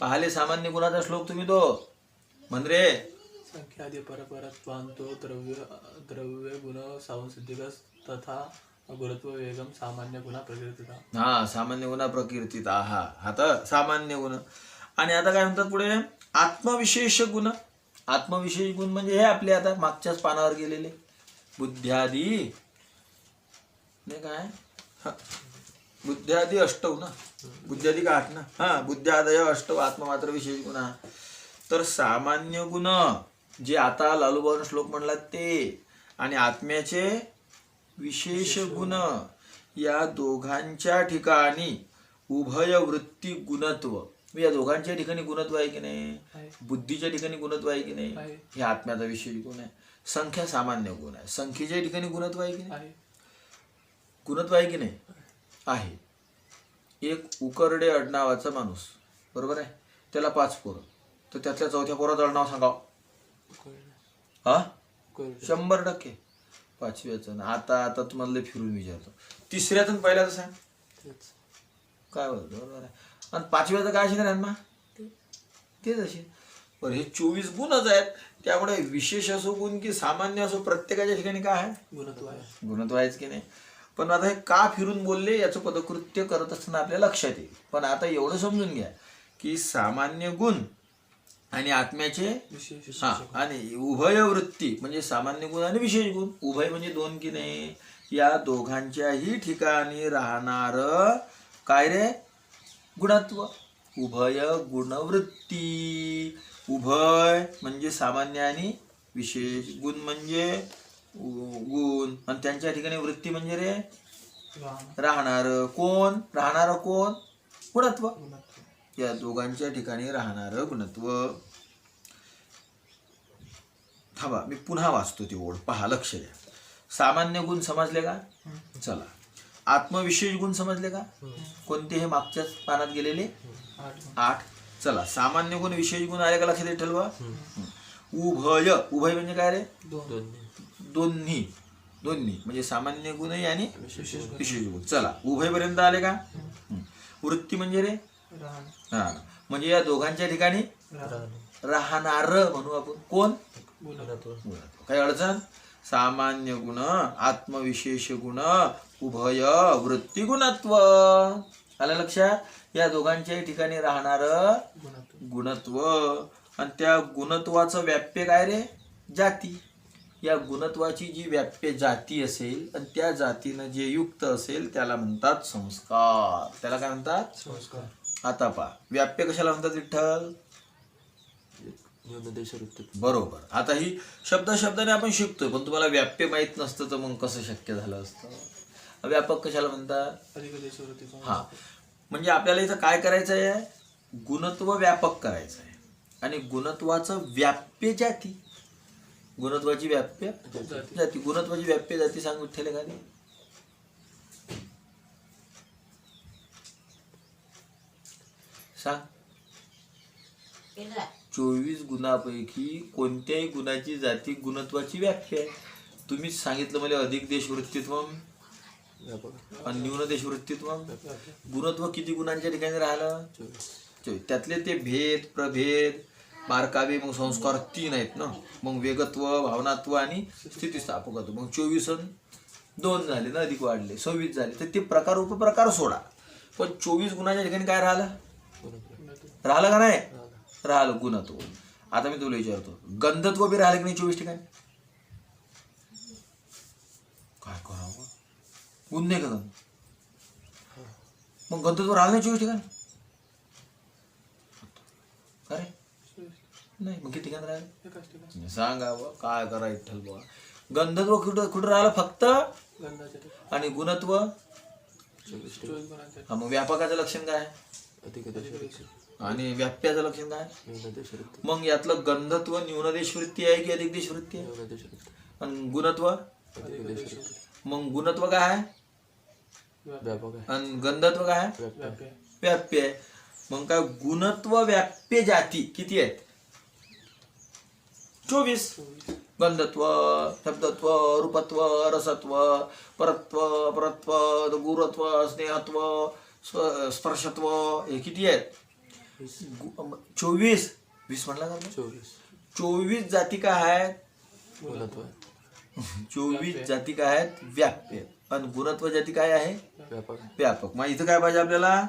पाहिले. सामान्य गुणाचा श्लोक तुम्ही तो म्हण रे. संख्यादि परपरत्वान्तो द्रव्य गुण सांसिद्धिकस तथा गुरुत्व वेगम सामान्य गुणा प्रकृतीता. हा, सामान्य गुण प्रकीर्तित हा आता सामान्य गुण. आणि आता काय म्हणतात पुढे, आत्मविशेष गुण. आत्मविशेष गुण म्हणजे हे आपले आता मागच्याच पानावर गेलेले बुद्ध्यादी, नाही काय हा, बुद्ध्यादी अष्टव ना, बुद्ध्यादी का 8 ना, हा, बुद्ध्यादय अष्टव आत्ममात्र विशेष गुण. तर सामान्य गुण जे आता लालूबावून श्लोक म्हणला ते, आणि आत्म्याचे विशेष गुण, या दोघांच्या ठिकाणी उभय वृत्ती गुणत्व. या दोघांच्या ठिकाणी गुणत्व आहे की नाही, बुद्धीच्या ठिकाणी गुणत्व आहे की नाही, हे आत्म्याचा विशेष गुण आहे. संख्या सामान्य गुण आहे, संख्येच्या ठिकाणी गुणत्व आहे की नाही, गुणत्व आहे की नाही आहे. एक उकरडे आडनावाचा माणूस, बरोबर आहे, त्याला 5 पोरं, तर त्यातल्या चौथ्या पोराचं आडनाव सांगाव, हा 100%. 5व्याचं ना, आता तुम्हाला लय फिरून विचारतो, 3ऱ्याचं पहिल्याचं सांग काय बोलतो, बरोबर आहे. आणि 5व्याचं काय असेल ना, तेच असेल. पण हे 24 गुणच आहेत, त्यामुळे विशेष असो गुण की सामान्य असो, प्रत्येकाच्या ठिकाणी काय आहे, गुणत्व आहेच की नाही. पण आता हे का फिरून बोलले याचं पदकृत्य करत असताना आपल्या लक्षात येईल. पण आता एवढं समजून घ्या की सामान्य गुण आणि आत्म्याचे हा, आणि उभय वृत्ती म्हणजे सामान्य गुण आणि विशेष गुण, उभय म्हणजे 2 की नाही, या दोघांच्याही ठिकाणी राहणार काय रे, गुणत्व. उभय गुणवृत्ती, उभय म्हणजे सामान्य आणि विशेष, गुण म्हणजे गुण, आणि त्यांच्या ठिकाणी वृत्ती म्हणजे रे राहणार कोण, राहणार कोण, गुणत्व. या दोघांच्या ठिकाणी राहणार गुणत्व. थांबा, मी पुन्हा वाचतो ती ओळ, पहा, लक्ष द्या. सामान्य गुण समजले का, चला. आत्मविशेष गुण समजले का, कोणते, हे मागच्याच पानात गेलेले 8. चला, सामान्य गुण विशेष गुण आले का लक्षात ठेवा. उभय, उभय म्हणजे काय रे, दोन्ही, दोन्ही म्हणजे सामान्य गुणही आणि विशेष गुण. चला, उभय पर्यंत आले का. वृत्ती म्हणजे रे हा, म्हणजे या दोघांच्या ठिकाणी राहणार म्हणू आपण, कोण, काही अडचण. सामान्य गुण, आत्मविशेष गुण, उभय वृत्ती गुणत्व. आलं लक्षात, या दोघांच्या ठिकाणी राहणार गुणत्व. आणि त्या गुणत्वाचं व्याप्य काय रे, जाती. या गुणत्वाची जी व्याप्य जाती असेल आणि त्या जातीनं जे युक्त असेल त्याला म्हणतात संस्कार. त्याला काय म्हणतात, संस्कार. आता पहा, व्याप्य कशाला म्हणतात विठ्ठल, बरोबर. आता ही शब्दाने आपण शिकतोय, पण तुम्हाला व्याप्य माहित नसतं तर मग कसं शक्य झालं असतं. व्यापक कशाला म्हणतात, हा, म्हणजे आपल्याला इथं काय करायचं आहे, गुणत्व व्यापक करायचं आहे, आणि गुणत्वाचं व्याप्य जाती, गुणत्वाची व्याप्य जाती, गुणत्वाची व्याप्य जाती सांग विठ्ठल एखादी. सांग. 24 गुणापैकी कोणत्याही गुणाची जाती गुणत्वाची व्याख्या आहे. तुम्हीच सांगितलं मला अधिक देश वृत्तित्व आणि न्यून देश वृत्तित्व. गुणत्व किती गुणांच्या ठिकाणी राहिलं, 24. त्यातले ते भेद, प्रभेद, बारकावे, मग संस्कार 3 आहेत ना, मग वेगत्व, भावनात्व आणि स्थितिस्थापकत्व, मग 24 2 झाले ना, अधिक वाढले 26 झाले. तर ते प्रकार उपप्रकार सोडा, पण 24 गुणांच्या ठिकाणी काय राहिलं, राहिलं का नाही, राहिलं गुणत्व. आता मी तुला विचारतो, गंधत्व बी राहिलं की नाही 24 ठिकाणी, काय करावं, गुण नाही का गंध, मग गंधत्व राहिलं नाही 24 ठिकाणी, अरे नाही, मग किती ठिकाणी राहिलं सांगा बा, काय करा विठ्ठल बा. गंधत्व कुठं राहिलं फक्त, आणि गुणत्व, हा, मग व्यापकाचं लक्षण काय, आणि व्याप्याचं लक्षण काय. मग यातलं गंधत्व न्यूनदेश वृत्ती आहे की अधिक देश वृत्ती आहे, आणि गुणत्व, मग गुणत्व काय आहे, आणि गंधत्व काय आहे, व्याप्य आहे. मग काय, गुणत्व व्याप्य जाती किती आहेत, 24. गंधत्व, शब्दत्व, रूपत्व, रसत्व, परत्व, अपरत्व, गुरत्व, स्नेहत्व, स्पर्शत्व, हे किती आहेत, 24. 20 म्हणला का, 24 जाती काय आहेत? गुणत्व 24 जाती काय आहेत? व्याप्य. पण गुणत्व जाती काय आहे? व्यापक व्यापक. मग इथं काय पाहिजे आपल्याला?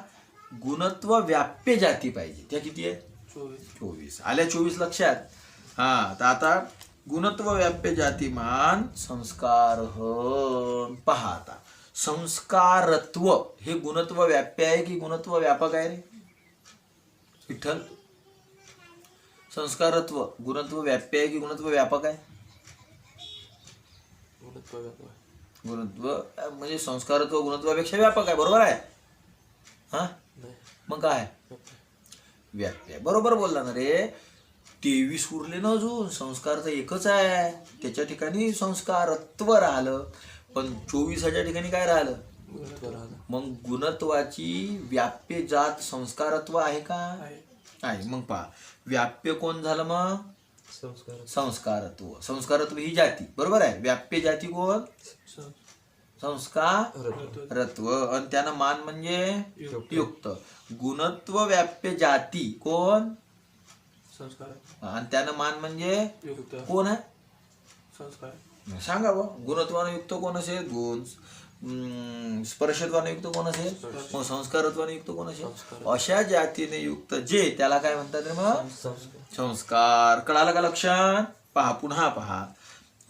गुणत्व व्याप्य जाती पाहिजे. त्या किती आहे? 24. आल्या 24 लक्षात. हा, तर आता गुणत्व व्याप्य जातीमान संस्कार पहा. आता संस्कारत्व हे गुणत्व व्याप्य आहे की गुणत्व व्यापक आहे रे विठ्ठल? संस्कारत्व गुणत्व व्याप्य आहे की गुणत्व व्यापक आहे? गुणत्व व्यापक गुणत्व म्हणजे संस्कारत्व गुणत्वापेक्षा व्यापक आहे, बरोबर आहे? हा, नाही मग काय? व्याप्य. बरोबर बोलला ना रे. 23 उरले ना अजून. संस्कार तर एकच आहे, त्याच्या ठिकाणी संस्कारत्व राहिलं. पण 24च्या ठिकाणी काय राहिलं? गुणत्व राहिलं. मग गुणत्वाची व्याप्य जात संस्कारत्व आहे का? आहे. मग पहा, व्याप्य कोण झालं मग? संस्कार संस्कारत्व. संस्कारत्व ही जाती, बरोबर आहे. व्याप्य जाती कोण? संस्कारत्व. आणि त्यानं मान म्हणजे युक्त. गुणत्व व्याप्य जाती कोण? संस्कार आणि त्यानं मान म्हणजे युक्त कोण आहे? संस्कार सांगा बा. गुणत्वानं युक्त कोण असेल? गुण. स्पर्शत्वाने युक्त कोण असेल? मग संस्कारत्वाने युक्त कोण असेल? अशा जातीने युक्त जे, त्याला काय म्हणतात रे मग? संस्कार. कळालं का लक्षात? पहा, पुन्हा पहा.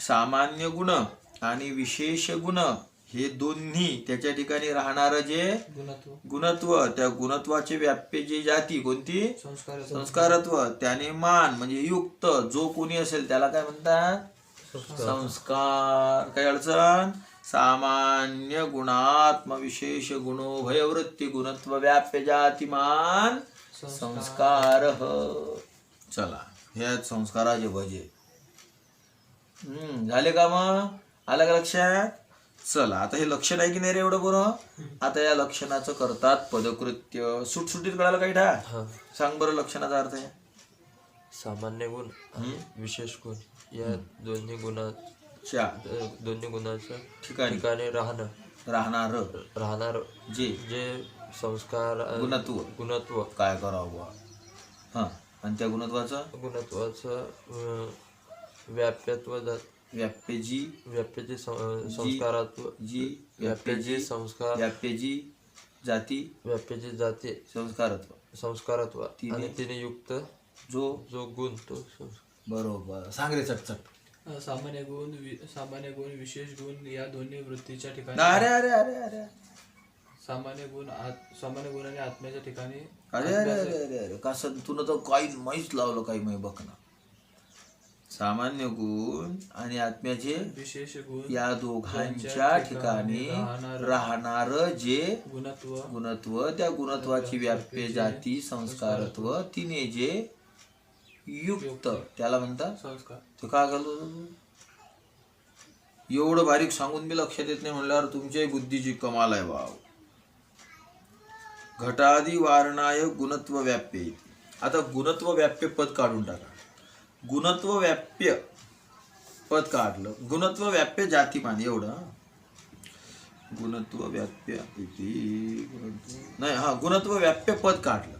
सामान्य गुण आणि विशेष गुण हे दोन्ही त्याच्या ठिकाणी राहणार जे गुणत्व, त्या गुणत्वाचे व्याप्य जे जाती कोणती? संस्कारत्व. त्याने मान म्हणजे युक्त जो कोणी असेल त्याला काय म्हणतात? संस्कार. काही अडचण? सामान्य गुणात्म विशेष गुणोभयवृत्ती गुणत्व व्याप्य जातिमान संस्कार. चला, हे आहेत संस्काराचे भजे. झाले का मग? आलं का लक्षात? चला, आता हे लक्षण आहे की नाही रे एवढं बरं? आता या लक्षणाचं करतात पदकृत्य. सुटसुटीत कळालं काही ठा? हा. सांग बरं लक्षणाचा अर्थ आहे. सामान्य गुण आणि विशेष गुण या दोन्ही गुणाचं ठिकाणी राहणार जे संस्कार गुणत्व काय करावं? हा, आणि त्या गुणत्वाचं व्याप्यजी संस्कारात्व व्याप्यजी जाती संस्कारत्व आणि तिने युक्त जो गुण तो बरोबर. सांग रे चटचट. सामान्य गुण विशेष गुण या दोन्ही वृत्तीच्या ठिकाणी अरे अरे अरे अरे सामान्य गुण आणि आत्म्याच्या ठिकाणी अरे अरे अरे अरे अरे कसं तुला तर काही माहीच लावलं काही माही बघ ना. सामान्य गुण आणि आत्म्याचे विशेष गुण या दोघांच्या ठिकाणी राहणार जे गुणत्व त्या गुणत्वाची व्याप्य जाती संस्कारत्व तिने जे युक्त त्याला म्हणतात संस्कार. ते काय करतो? एवढं बारीक सांगून मी लक्षात येत नाही म्हणल्यावर तुमच्या बुद्धीची कमाल आहे भाव. घटादी वारणाय गुणत्व व्याप्य. आता गुणत्व व्याप्य पद काढून टाका. गुणत्व व्याप्य पद काढलं. गुणत्व व्याप्य जातीमान एवढं. गुणत्व व्याप्य नाही, हा, गुणत्व व्याप्य पद काढलं.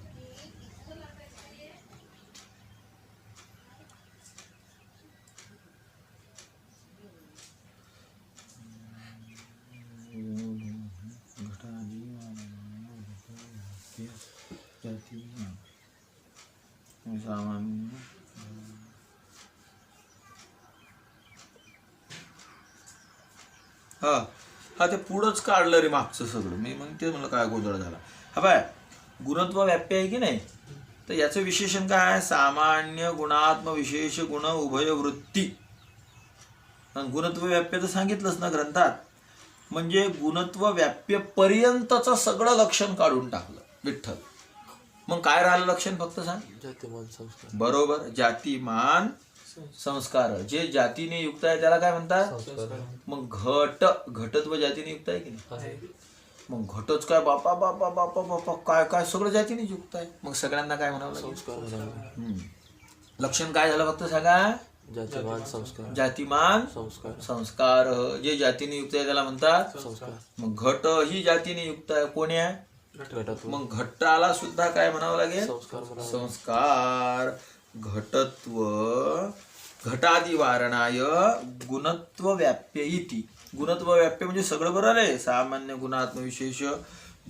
हा हा, ते पुढंच काढलं रे मागचं सगळं. मी मग ते म्हणलं काय गोंधळ झाला. हा बाय, गुणत्व व्याप्य आहे की नाही, तर याचं विशेषण काय आहे? सामान्य गुणात्म विशेष गुण उभय वृत्ती. गुणत्व व्याप्य तर सांगितलंच ना ग्रंथात. म्हणजे गुणत्व व्याप्य पर्यंतचं सगळं लक्षण काढून टाकलं विठ्ठल. मग काय राहिलं लक्षण फक्त सांग? जातिमान संस्कार. बरोबर. जातिमान संस्कार. जे जातीने युक्त आहे त्याला काय म्हणतात? मग घटत्व जातीने युक्त आहे की नाही? मग घटच काय बापा बापा बापा बापा काय काय सगळं जातीने युक्त आहे. मग सगळ्यांना काय म्हणावं लागेल? लक्षण काय झालं फक्त सांगा? जातिमान संस्कार. जे जातीने युक्त आहे त्याला म्हणतात संस्कार. मग घट ही जातीने युक्त आहे. कोण आहे? मग घट्टाला सुद्धा काय म्हणावं लागेल? संस्कार. घटत्व घटादी वारणाय गुणत्व व्याप्य इति. गुणत्व व्याप्य म्हणजे सगळं बरोबर आहे. सामान्य गुणात्मविशेष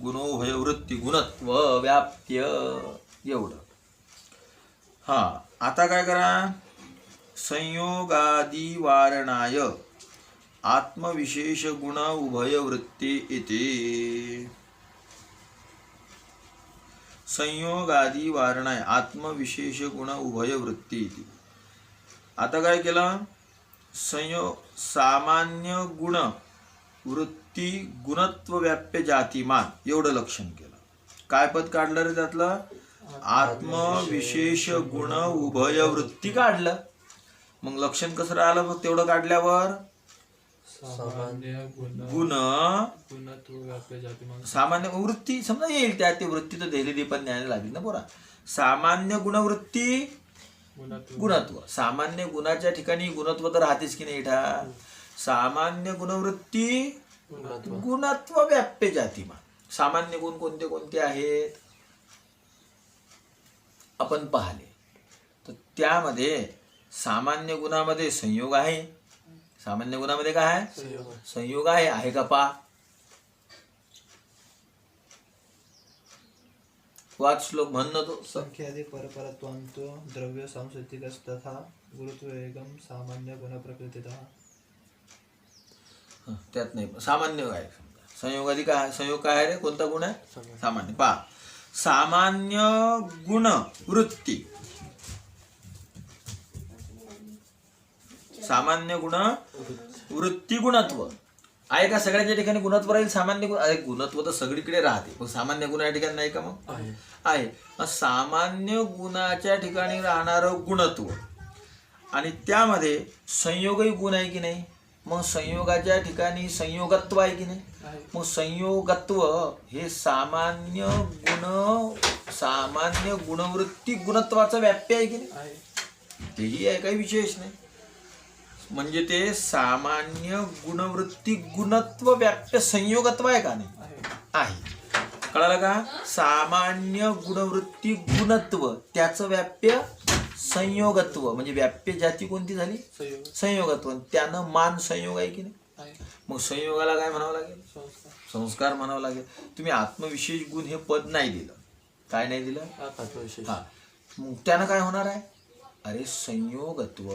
गुणोभय वृत्ती गुणत्व व्याप्य एवढं. हा आता काय करा, संयोगादी वारणाय आत्मविशेष गुण उभय वृत्ती इति. संयोगादी वारणाय आत्मविशेष गुण उभय वृत्ती इति. आता काय केलं, सामान्य गुण वृत्ती गुणत्व व्याप्य जातिमान एवढं लक्षण केलं. काय पद काढलं रे त्यातलं, आत्मविशेष गुण उभय वृत्ती काढलं. मग लक्षण कसं राहिलं मग तेवढं काढल्यावर, सामान्य गुण गुणत्व व्याप्य जातिमान. सामान्य वृत्ती समजा येईल त्यात, ते वृत्ती तर दिलेली पण न्यायला लागली ना पोरा. सामान्य गुणवृत्ती गुणत्व गुणत्व, सामान्य गुणाच्या ठिकाणी गुणत्व तर राहतेच की नाही इठा. सामान्य गुणवृत्ती गुणत्व व्याप्य जातिमान. सामान्य गुण कोणते कोणते आहेत आपण पाहिले, तर त्यामध्ये सामान्य गुणामध्ये संयोग आहे. सामान्य गुणामध्ये काय आहे, संयोग आहे का पा. वाच श्लोक म्हणणं तो संख्यादि परपरत्वांतो द्रव्य सांस्कृतिकस्तथा गुरुत्व एकम सामान्य गुण प्रकृतितः. त्यात नाही सामान्य काय. संयोगादी काय, संयोग काय आहे रे, कोणता गुण आहे, सामान्य. पा सामान्य गुण वृत्ती, सामान्य गुण वृत्ती गुणत्व आहे का. सगळ्याच्या ठिकाणी गुणत्व राहील. सामान्य गुण, अरे गुणत्व तर सगळीकडे राहते, पण सामान्य गुण या ठिकाणी नाही का. मग आहे. मग सामान्य गुणाच्या ठिकाणी राहणारं गुणत्व आणि त्यामध्ये संयोगही गुण आहे की नाही. मग संयोगाच्या ठिकाणी संयोगत्व आहे की नाही. मग संयोगत्व हे सामान्य गुणवृत्ती गुणत्वाचं व्याप्य आहे की नाही. तेही आहे, काही विशेष नाही. म्हणजे ते सामान्य गुणवृत्ती गुणत्व व्याप्य संयोगत्व आहे का नाही, आहे. कळालं का. सामान्य गुणवृत्ती गुणत्व त्याचं व्याप्य संयोगत्व, म्हणजे व्याप्य जाती कोणती झाली, संयोगत्व. त्यानं मान संयोग आहे की नाही. मग संयोगाला काय म्हणावं लागेल, संस्कार म्हणावं लागेल. तुम्ही आत्मविशेष गुण हे पद नाही दिलं. काय नाही दिलं, आत्मविशेष. हा. मग त्यानं काय होणार आहे, अरे संयोगत्व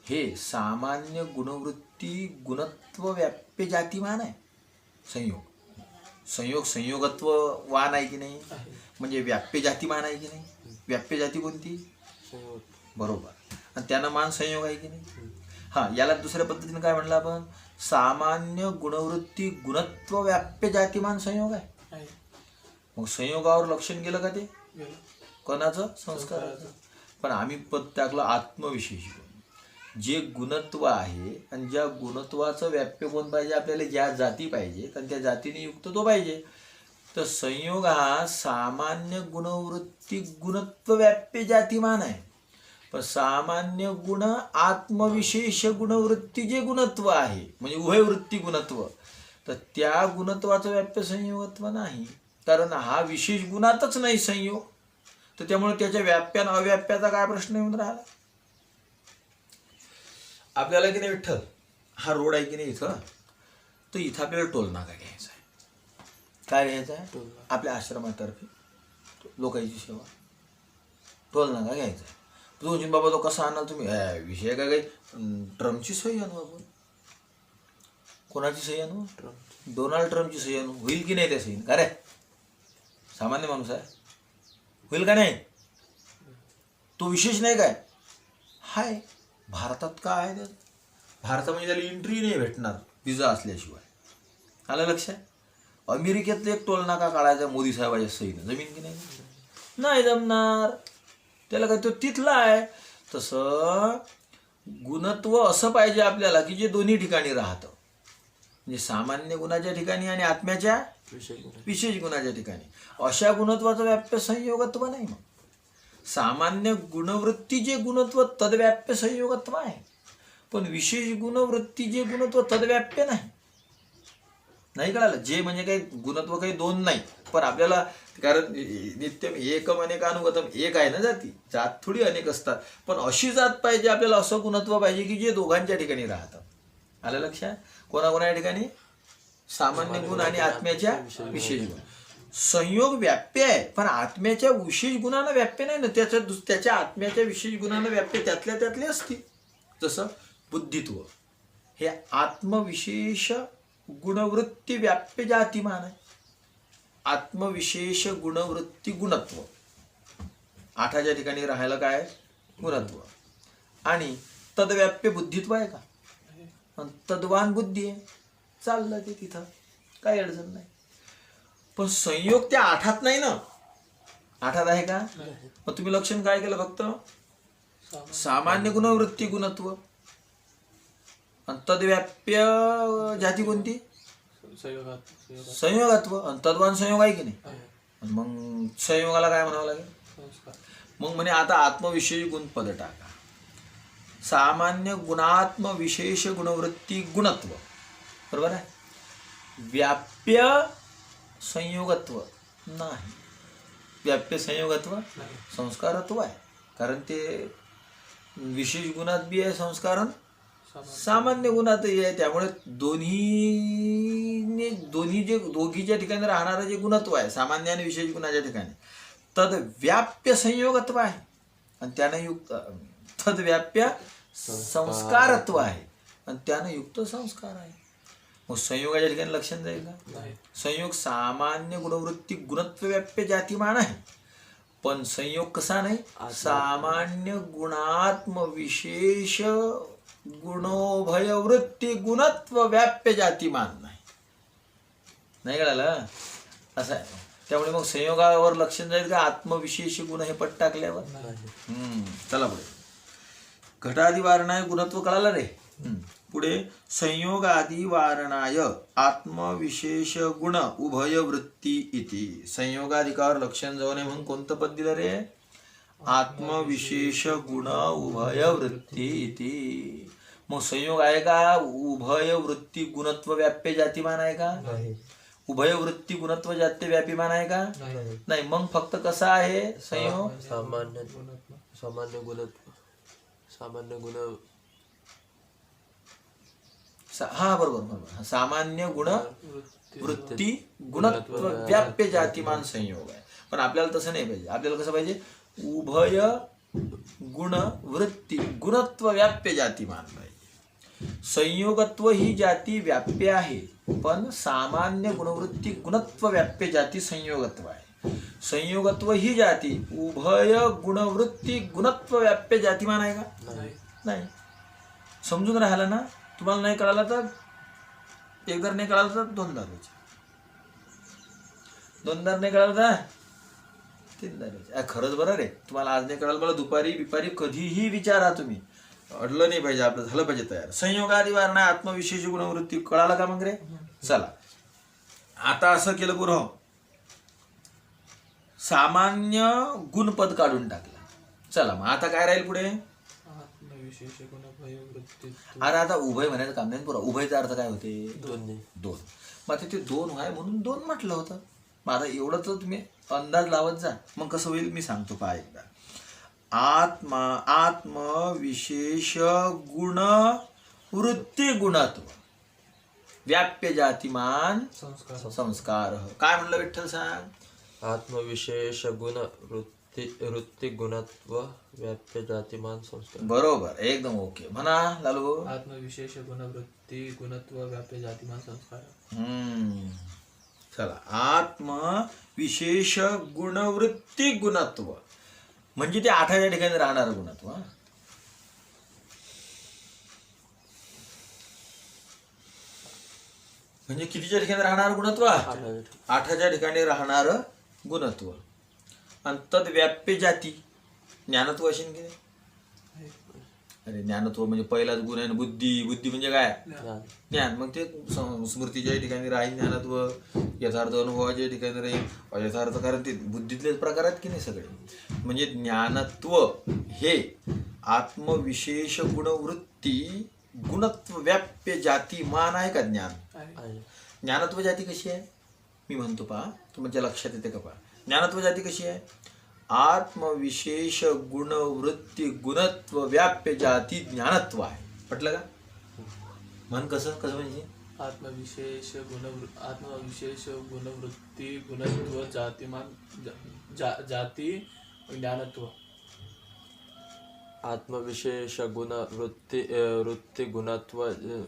हे सामान्य गुणवृत्ती गुणत्व व्याप्य जातिमान आहे. संयोग संयोगत्व वान आहे की नाही, म्हणजे व्याप्य जातिमान आहे की नाही. व्याप्य जाती कोणती, बरोबर. आणि त्यानं मान संयोग आहे की नाही. हा, याला दुसऱ्या पद्धतीने काय म्हणलं आपण, सामान्य गुणवृत्ती गुणत्व व्याप्य जातिमान संयोग आहे. मग संयोगावर लक्षण गेलं का ते, कोणाचं, संस्काराचं. पण आम्ही पद टाकलं आत्मविशेष गुण. जे गुणत्व आहे आणि ज्या गुणत्वाचं व्याप्य कोण पाहिजे आपल्याला, ज्या जाती पाहिजे आणि त्या जातीने युक्त तो पाहिजे. तर संयोग हा सामान्य गुणवृत्ती गुणत्व व्याप्य जातिमान आहे. पण सामान्य गुण आत्मविशेष गुणवृत्ती जे गुणत्व आहे म्हणजे उभयवृत्ती गुणत्व, तर त्या गुणत्वाचं व्याप्य संयोगत्व नाही. कारण हा विशेष गुणातच नाही संयोग. तर त्यामुळे त्याच्या व्याप्या अव्याप्याचा काय प्रश्न येऊन राहिला. आपल्याला की नाही विठ्ठल हा रोड आहे की नाही इथं, तर इथं आपल्याला टोल नाका घ्यायचा आहे. काय घ्यायचं आहे, आपल्या आश्रमातर्फे लोकांची सेवा, टोल नाका घ्यायचा आहे. तुमची बाबा तो कसा आणाल तुम्ही, विषय काय काही ट्रम्पची सही आणू आपण. कोणाची सही आणू, डोनाल्ड ट्रम्पची सही आणू. होईल की नाही त्या सही, का रे सामान्य माणूस आहे, होईल का नाही. तो विशेष नाही काय हाय. भारतात काय आहे, भारतात म्हणजे त्याला एंट्री नाही भेटणार विजा असल्याशिवाय. आलं लक्षात. अमेरिकेतलं एक टोल नाका काढायचा मोदी साहेबाच्या सहीनं, जमीन की नाही जमणार. त्याला काय तो तिथला आहे. तसं गुणत्व असं पाहिजे आपल्याला की जे दोन्ही ठिकाणी राहतं, म्हणजे सामान्य गुणाच्या ठिकाणी आणि आत्म्याच्या विशेष गुणाच्या ठिकाणी. अशा गुणत्वाचं व्याप्य संयोगत्व नाही. मग सामान्य गुणवृत्ती जे गुणत्व तद्व्याप्य संयोगत्व आहे, पण विशेष गुणवृत्ती जे गुणत्व तद्व्याप्य नाही. नाही कळालं. जे म्हणजे काही गुणत्व काही दोन नाही, पण आपल्याला कारण नित्यम एकम अनेकानुगतम एक आहे ना जाती, जात थोडी अनेक असतात, पण अशी जात पाहिजे आपल्याला, असं गुणत्व पाहिजे की जे दोघांच्या ठिकाणी राहतं. आलं लक्षात? कोणाकोणा ठिकाणी सामान्य गुण आणि आत्म्याच्या विशेष गुण. संयोग व्याप्य आहे, पण आत्म्याच्या विशेष गुणानं व्याप्य नाही ना, त्याच्या आत्म्याच्या विशेष गुणानं व्याप्य त्यातले असते. जसं बुद्धित्व हे आत्मविशेष गुणवृत्ती व्याप्य जातिमान आहे. आत्मविशेष गुणवृत्ती गुणत्व 8च्या ठिकाणी राहायला काय गुणत्व. आणि तद्व्याप्य बुद्धित्व आहे का, आणि तद्वान बुद्धी आहे, चाललं ते तिथं काही अडचण नाही. पण संयोग त्या 8 नाही ना, 8 आहे का? मग तुम्ही लक्षण काय केलं? फक्त सामान्य गुणवृत्ती गुणत्व. आणि तद्व्याप्य जाती कोणती? संयोगात्व. आणि तद्वान संयोग आहे की नाही? मग संयोगाला काय म्हणावं लागेल? मग म्हणे आता आत्मविशेष गुण पद टाका. सामान्य गुणात्म विशेष गुणवृत्ती गुणत्व, बरोबर आहे. व्याप्य संयोगत्व नाही. व्याप्य संयोगत्व संस्कारत्व आहे, कारण ते विशेष गुणात बी आहे संस्कार, सामान्य गुणातही आहे. त्यामुळे दोघीच्या ठिकाणी राहणारं जे गुणत्व आहे सामान्य आणि विशेष गुणाच्या ठिकाणी, तद व्याप्य संयोगत्व आहे, आणि त्यानं युक्त तद्व्याप्य संस्कारत्व आहे, आणि त्यानं युक्त संस्कार आहे. मग संयोगाच्या ठिकाणी लक्षण जाईल का? संयोग सामान्य गुणवृत्ती गुणत्व व्याप्य जातिमान आहे, पण संयोग कसा नाही? सामान्य गुणात्म विशेष गुणोभयवृत्ती गुणत्व व्याप्य जातिमान नाही कळालं? असं आहे. त्यामुळे मग संयोगावर लक्षण जाईल का? आत्मविशेष गुण हे पट टाकल्यावर. चला पुढे. घटादी वारणाय गुणत्व कळालं रे. पुढे संयोगादी वारणाय आत्मविशेष गुण उभय वृत्ती इति. संयोगाधिकावर लक्षण जाऊ नये म्हणून कोणतं पद दिलं रे? आत्मविशेष गुण उभय वृत्ती इति. मग संयोग आहे का? उभय वृत्ती गुणत्व व्याप्य जातिमान आहे का? उभय वृत्ती गुणत्व जात्य व्यापीमान आहे का? नाही. मग फक्त कसा आहे संयोग? सामान्य गुण हा बरोबर. सामान्य गुण वृत्ती गुणत्व व्याप्य जातिमान संयोग आहे. पण आपल्याला तसं नाही पाहिजे. आपल्याला कसं पाहिजे? उभय गुण वृत्ती गुणत्व व्याप्य जातिमान पाहिजे. संयोगत्व ही जाती व्याप्य आहे, पण सामान्य गुणवृत्ती गुणत्व व्याप्य जाती संयोगत्व आहे. संयोगत्व ही जाती उभय गुणवृत्ती गुणत्व व्याप्य जातिमान आहे का? नाही. समजून राहिला ना? तुम्हाला नाही कळालं तर एकदा नाही कळालं तर दोनदा नाही कळालं तर 3दा. खरंच बरं रे. तुम्हाला आज नाही कळालं, मला दुपारी बिपारी कधीही विचारा तुम्ही, अडलं नाही पाहिजे, आपलं झालं पाहिजे तयार. संयोगादी वारणा आत्मविशेष गुणवृत्ती कळाला का मग रे? चला आता असं केलं पुरं, सामान्य गुणपद काढून टाकला. चला मग आता काय राहील पुढे? आत्मविशेष गुण उभय वृत्ती. अरे आता उभय म्हणायचं काम नाही पुरा. उभयचा अर्थ काय होते? दोन. मग आता ते 2 आहे म्हणून 2 म्हटलं होतं. मग आता एवढं तर तुम्ही अंदाज लावत जा. मग कसं होईल मी सांगतो पहा एकदा. आत्मविशेष गुण वृत्ती गुणत्व व्याप्य जातिमान संस्कार. काय म्हणलं विठ्ठल सांग? आत्मविशेष गुण वृत्ती गुणत्व व्याप्य जातिमान संस्कार. बरोबर, एकदम ओके. म्हणा लालू. आत्मविशेष गुणवृत्ती गुणत्व व्याप्य जातिमान संस्कार. चला. आत्मविशेष गुणवृत्ती गुणत्व म्हणजे ते 8च्या ठिकाणी राहणारं गुणत्व. म्हणजे कितीच्या ठिकाणी राहणार गुणत्व? 8च्या ठिकाणी राहणारं गुणत्व. आणि तद्व्याप्य जाती ज्ञानत्व असेल की नाही? अरे ज्ञानत्व म्हणजे पहिलाच गुण आहे ना. बुद्धी म्हणजे काय? ज्ञान. मग ते स्मृतीच्या ठिकाणी राहील ज्ञानत्व, यथार्थ अनुभवाच्या ठिकाणी राहील अयथार्थ, कारण ते बुद्धीतलेच प्रकार आहेत की नाही सगळे. म्हणजे ज्ञानत्व हे आत्मविशेष गुणवृत्ती गुणत्व व्याप्य जाती मान आहे का? ज्ञान. ज्ञानत्व जाती कशी आहे? मी म्हणतो पहा, तुमच्या लक्षात येते का पहा. ज्ञानत्व जाती कशी आहे? आत्मविशेष गुणवृत्ती गुणत्व व्याप्य जाती ज्ञानत्व आहे. पटलं का? म्हण कसं कसं म्हणजे? आत्मविशेष गुणवृत्ती गुणत्व जातिमान जाती ज्ञानत्व. आत्मविशेष गुण वृत्ती गुणत्व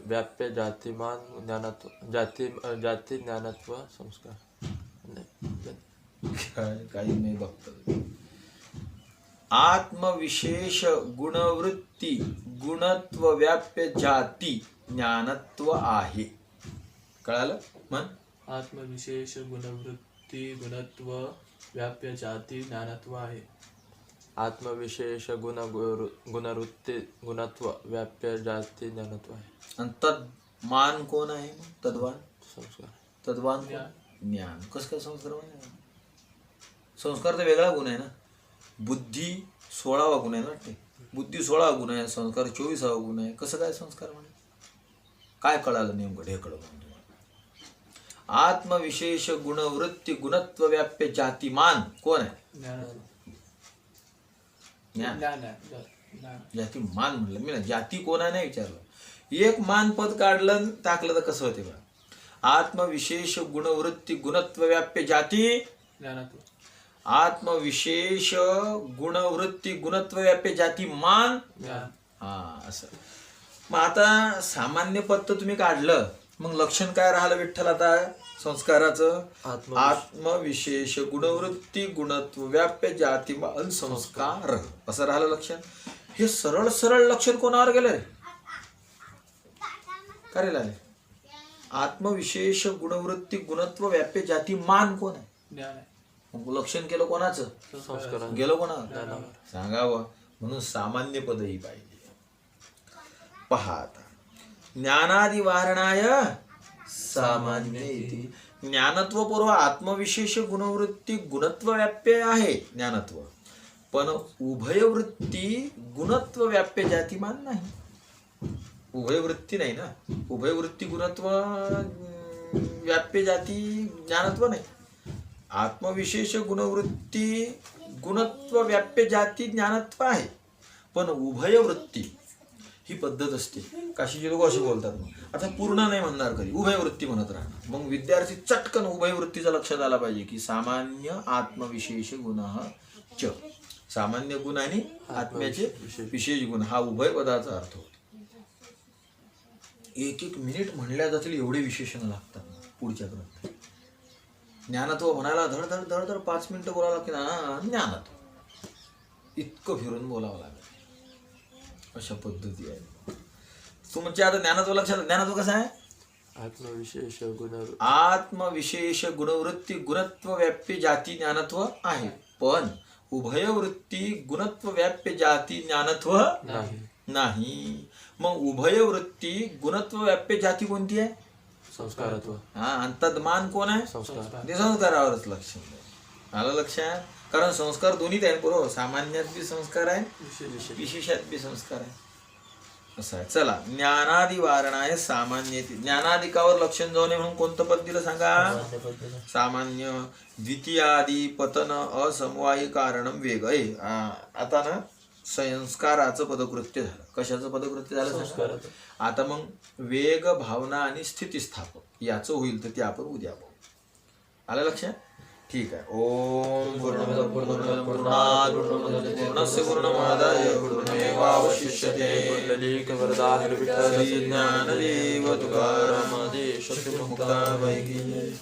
व्याप्य जातिमान ज्ञानत्व जाती ज्ञानत्व संस्कार. काही नाही बघतो. आत्मविशेष गुणवृत्ती गुणत्व व्याप्य जाती ज्ञानत्व आहे. कळालं? म्हण. आत्मविशेष गुणवृत्ती गुणत्व व्याप्य जाती ज्ञानत्व आहे. आत्मविशेष गुणवृत्ती गुणत्व व्याप्य जाती ज्ञानत्व आहे. आणि तद्मान कोण आहे? तद्वान संस्कार. तद्वान कोण? ज्ञान. कसं काय संस्कार? संस्कार तर वेगळा गुण आहे ना. बुद्धी 16वा गुण आहे ना वाटते. बुद्धी 16वा गुण आहे, संस्कार 24वा गुण आहे. कसं काय संस्कार म्हणे? काय कळालं नेमकं ढेकळं म्हणून तुम्हाला? आत्मविशेष गुणवृत्ती गुणत्व व्याप्य जातिमान कोण आहे? ज्ञानत्व. ज्ञान. ज्ञान. जाती मान म्हणलं मी ना. जाती कोण आहे नाही विचारलं. एक मान पद काढलं टाकलं तर कसं होते बा? आत्मविशेष गुणवृत्ती गुणत्व व्याप्य जाती ज्ञानत्व. आत्मविशेष गुणवृत्ती गुणत्व व्याप्य जाती मान. ज्ञान. हा असं. मग आता सामान्य पद तर तुम्ही काढलं, मग लक्षण काय राहिलं विठ्ठल आता संस्काराचं? आत्मविशेष गुणवृत्ती गुणत्व व्याप्य जाती मान संस्कार असं राहिलं लक्षण. हे सरळ सरळ लक्षण कोणावर गेलं रे? काय रे? आत्मविशेष गुणवृत्ती गुणत्व व्याप्य जाती मान कोण आहे? ज्ञान आहे. मग लक्षण केलं कोणाचं? संस्कार. गेलो कोणावर? सांगावं. म्हणून सामान्य पदही पाहिजे. पहा आता. ज्ञानादि वारणाय सामान्य इति. ज्ञानत्वपूर्व आत्मविशेष गुणवृत्ती गुणत्व व्याप्य आहे ज्ञानत्व, पण उभयवृत्ती गुणत्व व्याप्य जातिमान नाही. उभयवृत्ती नाही ना. उभयवृत्ती गुणत्व व्याप्य जाती ज्ञानत्व नाही. आत्मविशेष गुणवृत्ती गुणत्व व्याप्य जाती ज्ञानत्व आहे, पण उभयवृत्ती ही पद्धत असते. काशीचे लोक असे बोलतात. मग आता पूर्ण नाही म्हणणार कधी, उभयवृत्ती म्हणत राहणार. मग विद्यार्थी चटकन उभयवृत्तीचा लक्षात आला पाहिजे की सामान्य आत्मविशेष गुण च. सामान्य गुण आणि आत्म्याचे विशेष गुण हा उभय पदाचा अर्थ होतो. एक एक मिनिट म्हणल्या जातील एवढे विशेषण लागतात पुढच्या ग्रंथ. ज्ञानत्व म्हणायला धड धड धड धड 5 मिनिटं बोलावं लागते ना. ज्ञानत्व इतकं फिरून बोलावं लागेल. अशा पद्धती आहे तुमच्या. आता ज्ञानत्व लक्षात. ज्ञानत्व कसं आहे? आत्मविशेष आत्मविशेष गुणवृत्ती गुणत्व व्याप्य जाती ज्ञानत्व आहे, पण उभयवृत्ती गुणत्व व्याप्य जाती ज्ञानत्व नाही. मग उभयवृत्ती गुणत्व व्याप्य जाती कोणती आहे? संस्कारत्व. हा. आणि तद्मान कोण आहे? संस्कार. ते संस्कारावरच लक्ष द्या. आलं लक्षात? कारण संस्कार दोन्हीत आहे बरोबर. सामान्यात बी संस्कार आहे, विशेषात बी संस्कार आहे. असं आहे. चला. ज्ञानादि वारणाय सामान्य. ज्ञानाधिकावर लक्षण जाऊ नये म्हणून कोणतं पद दिलं सांगा? सामान्य. द्वितीयादि पतन असमवायी कारणम वेग. आता ना संस्काराचं पदकृत्य झालं. कशाचं पदकृत्य झालं? संस्काराचं. आता मग वेग, भावना आणि स्थितिस्थापक याचं होईल तर ते आपण उद्या पाहू. आलं लक्षात? ठीक आहे. ओम पूर्णमद पूर्णात् पूर्णस्य पूर्णमादाय पूर्णमेवावशिष्यते. पुंडलीकवरदाहर विठ्ठल श्री ज्ञानदेव तुकाराम देश मुक्ताबाई की जय.